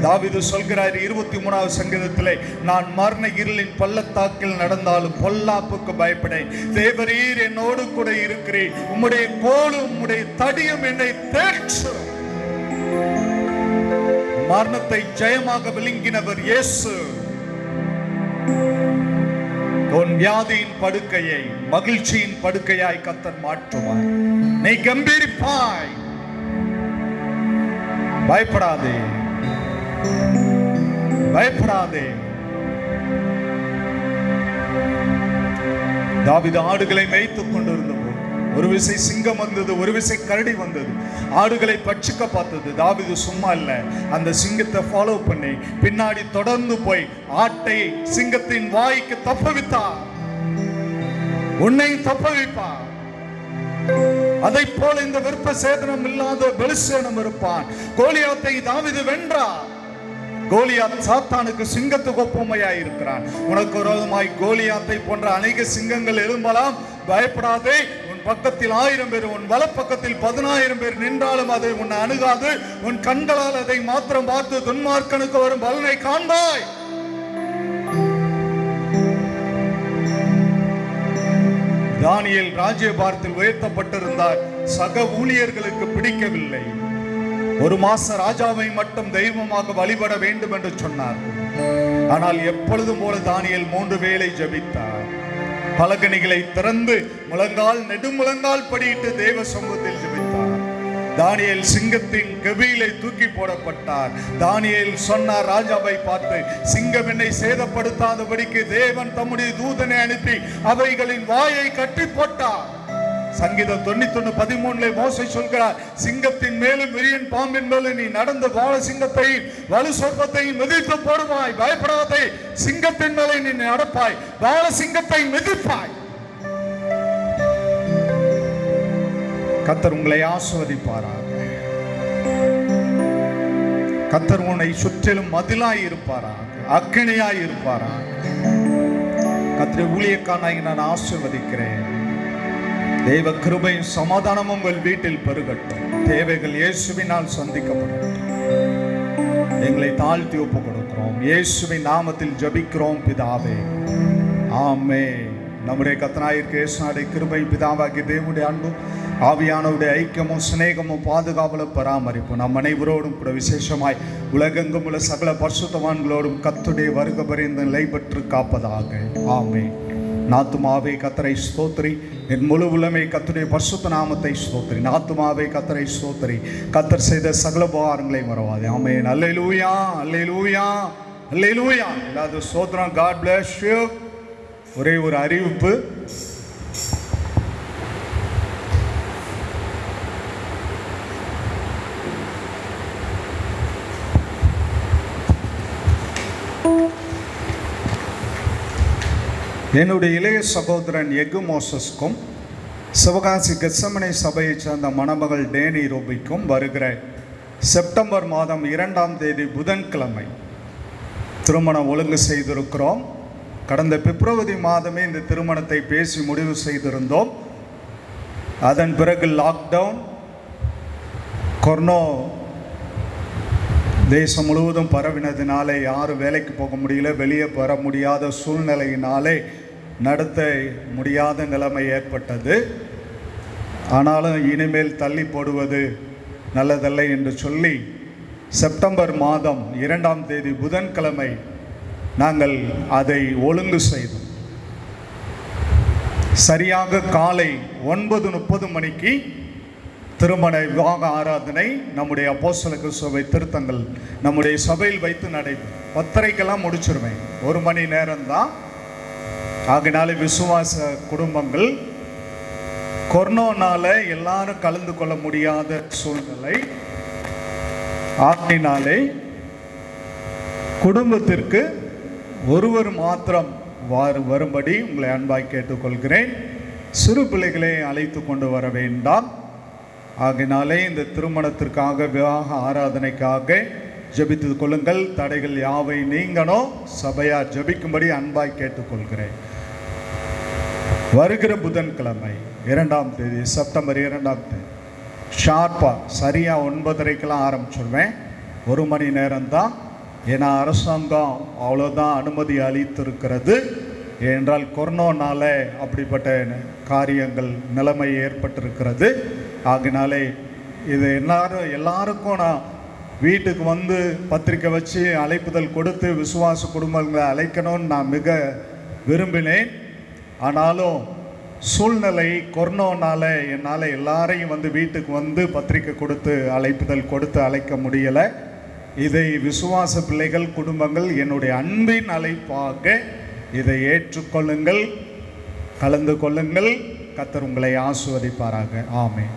Speaker 1: தாவீது சொல்கிறார் 23வது சங்கீதத்திலே, நான் மரண இருளின் பள்ளத்தாக்கில் நடந்தாலும் பொல்லாப்புக்கு பயப்படேன். தேவரீர் என்னோடு கூட இருக்கிறேன். உம்முடைய கோலும் உம்முடைய தடியும் என்னை தேற்றும். மரணத்தை ஜெயமாக விழுங்கினவர் இயேசு. உன் வியாதியின் படுக்கையை மகிழ்ச்சியின் படுக்கையாய் கர்த்தர் மாற்றுவார். நீ கம்பீரிப்பாய். பயப்படாதே, பயப்படாதே. தாவீது ஆடுகளை மேய்த்துக் கொண்டிருந்த போது ஒரு விசை சிங்கம் வந்தது, ஒரு விசை கரடி வந்தது, ஆடுகளை பட்சிக்க பார்த்தது. தாவீது சும்மா இல்ல, அந்த சிங்கத்தை ஃபாலோ பண்ணி பின்னாடி தொடர்ந்து போய் ஆட்டை சிங்கத்தின் வாய்க்கு தப்புவித்தார். உன்னை தப்புவிப்பார். அதை போல இந்த விருப்ப சேதனம் இல்லாத பெலிஸ்தேனும் இருப்பான். கோலியாத்தை தாவீது வென்றார். கோலியாத் சாத்தானுக்கு சிங்கத்துக்கு ஒப்புமையாய் இருக்கிறான். உனக்கு விரோதமாய் கோலியாத்தை போன்ற அநேக சிங்கங்கள் எழும்பலாம். பயப்படாதே. உன் பக்கத்தில் 1000 பேர், உன் வலப்பக்கத்தில் 10,000 பேர் நின்றாலும் அதை உன்னை அணுகாது. உன் கண்களால் அதை மாத்திரம் பார்த்து துன்மார்க்கனுக்கு வரும் பலனை காண்பாய். தானியேல் ராஜ்யபாரத்தில் உயர்த்தப்பட்டிருந்தார். சக ஊழியர்களுக்கு பிடிக்கவில்லை. 1 மாசம் ராஜாவை மட்டும் தெய்வமாக வழிபட வேண்டும் என்று சொன்னார். ஆனால் எப்பொழுதும் போல தானியேல் 3 வேளை ஜெபித்தார். பலகணிகளை திறந்து முழங்கால் நெடுமுழங்கால் படியிட்டு தேவ சமூகத்தில் ஜெபித்தார். தானியேல் சிங்கத்தின் கெபியிலே தூக்கி போடப்பட்டார். தானியேல் சொன்னார் ராஜாவை பார்த்து, சிங்கம் என்னை சேதப்படுத்தாதபடிக்கு தேவன் தம்முடைய தூதனை அனுப்பி அவைகளின் வாயை கட்டி போட்டார். சங்கீதம் 91:13 மோசே சொல்கிறார், சிங்கத்தின் மேலும் விரியன் பாம்பின் மேலும் நீ நடந்து வாழ சிங்கத்தையும் வலு சொர்ப்பத்தையும் மிதித்து போடுவாய். பயப்படாதே. சிங்கத்தின் மேலே நீ நடப்பாய், வாழ சிங்கத்தை மிதிப்பாய். கர்த்தர் உங்களை ஆசீர்வதிப்பாராக. கர்த்தர் உன்னை சுற்றிலும் மதிலாய் இருப்பாராக, அக்கினியாய் இருப்பாராக. கர்த்தருடைய ஊழியக்காரனாகி நான் ஆசீர்வதிக்கிறேன். தேவ கிருபையும் சமாதானமும் உங்கள் வீட்டில் பெருகட்டும். தேவைகள் இயேசுவினால் சந்திக்கப்படட்டும். எங்களை தாழ்த்தி ஒப்பு கொடுக்கிறோம். இயேசுவின் நாமத்தில் ஜெபிக்கிறோம் பிதாவே, ஆமென். நம்முடைய கர்த்தராகிய இயேசுவின் கிருபை, பிதாவாகிய தேவனுடைய அன்பு, ஆவியானவருடைய ஐக்கியமும் சிநேகமும் பாதுகாவலும் பராமரிப்பும் நம் அனைவரோடும் கூட விசேஷமாய் உலகெங்கும் உள்ள சகல பரிசுத்தவான்களோடும் கர்த்தருடைய வருகை பரிந்து நிலை பெற்று காப்பதாக. ஆமென். நாத்துமாவே கர்த்தரை ஸ்தோத்திரி, என் முழு உள்ளமே கர்த்தருடைய பரிசுத்த நாமத்தை ஸ்தோத்திரி. நாத்துமாவே கர்த்தரை ஸ்தோத்திரி, கர்த்தர் செய்த சகல உபகாரங்களை மறவாதே. ஆமென். அல்லேலூயா, அல்லேலூயா, அல்லேலூயா. எல்லாரும் ஸ்தோத்திரம். God bless you. ஒரே ஒரு அறிவிப்பு. என்னுடைய இளைய சகோதரன் எகு மோசஸ்க்கும் சிவகாசி கெத்செமனே சபையைச் சேர்ந்த மணமகள் டேனி ரூபிக்கும் வருகிற செப்டம்பர் மாதம் 2ஆம் தேதி புதன்கிழமை திருமணம் ஒழுங்கு செய்திருக்கிறோம். கடந்த பிப்ரவரி மாதமே இந்த திருமணத்தை பேசி முடிவு செய்திருந்தோம். அதன் பிறகு லாக்டவுன், கொரோனா தேசம் முழுவதும் பரவினதினாலே யாரும் வேலைக்கு போக முடியல, வெளியே வர முடியாத சூழ்நிலையினாலே நடத்த முடியாத நிலைமை ஏற்பட்டது. ஆனாலும் இனிமேல் தள்ளி போடுவது நல்லதல்ல என்று சொல்லி செப்டம்பர் மாதம் 2ஆம் தேதி புதன்கிழமை நாங்கள் அதை ஒழுங்கு செய்தோம். சரியாக காலை 9:30 மணிக்கு திருமண விவாக ஆராதனை நம்முடைய அப்போஸ்தலர் சபை திருத்தங்கள் நம்முடைய சபையில் வைத்து நடைபெறும். 10:30க்கெல்லாம் முடிச்சிருவேன். 1 மணி நேரம்தான். ஆகினாலே விசுவாச குடும்பங்கள், கொரோனால எல்லாரும் கலந்து கொள்ள முடியாத சூழ்நிலை ஆகினாலே குடும்பத்திற்கு ஒருவர் மாத்திரம் வரும்படி உங்களை அன்பாய் கேட்டுக்கொள்கிறேன். சிறு பிள்ளைகளை அழைத்து கொண்டு வர வேண்டாம். ஆகினாலே இந்த திருமணத்திற்காக விவாக ஆராதனைக்காக ஜெபித்து கொள்ளுங்கள். தடைகள் யாவை நீங்கணும் சபையார் ஜெபிக்கும்படி அன்பாய் கேட்டுக்கொள்கிறேன். வருகிற புதன்கிழமை 2ஆம் தேதி செப்டம்பர் 2ஆம் தேதி ஷார்ப்பாக சரியாக 9:30க்கெல்லாம் ஆரம்பிச்சிடுவேன். 1 மணி நேரம்தான். ஏன்னா அரசாங்கம் அவ்வளோதான் அனுமதி அளித்திருக்கிறது. ஏனென்றால் கொரோனானால அப்படிப்பட்ட காரியங்கள் நிலைமை ஏற்பட்டிருக்கிறது. ஆகினாலே இது எல்லாருக்கும் நான் வீட்டுக்கு வந்து பத்திரிக்கை வச்சு அழைப்புதல் கொடுத்து விசுவாச குடும்பங்களை அழைக்கணும்னு நான் மிக விரும்பினேன். ஆனாலும் சூழ்நிலை கொரோனானால என்னால் எல்லாரையும் வந்து வீட்டுக்கு வந்து பத்திரிக்கை கொடுத்து அழைப்புதல் கொடுத்து அழைக்க முடியலை. இதை விசுவாச பிள்ளைகள் குடும்பங்கள் என்னுடைய அன்பின் அழைப்பாக இதை ஏற்றுக்கொள்ளுங்கள், கலந்து கொள்ளுங்கள். கர்த்தர் உங்களை ஆசீர்வதிப்பாராக. ஆமென்.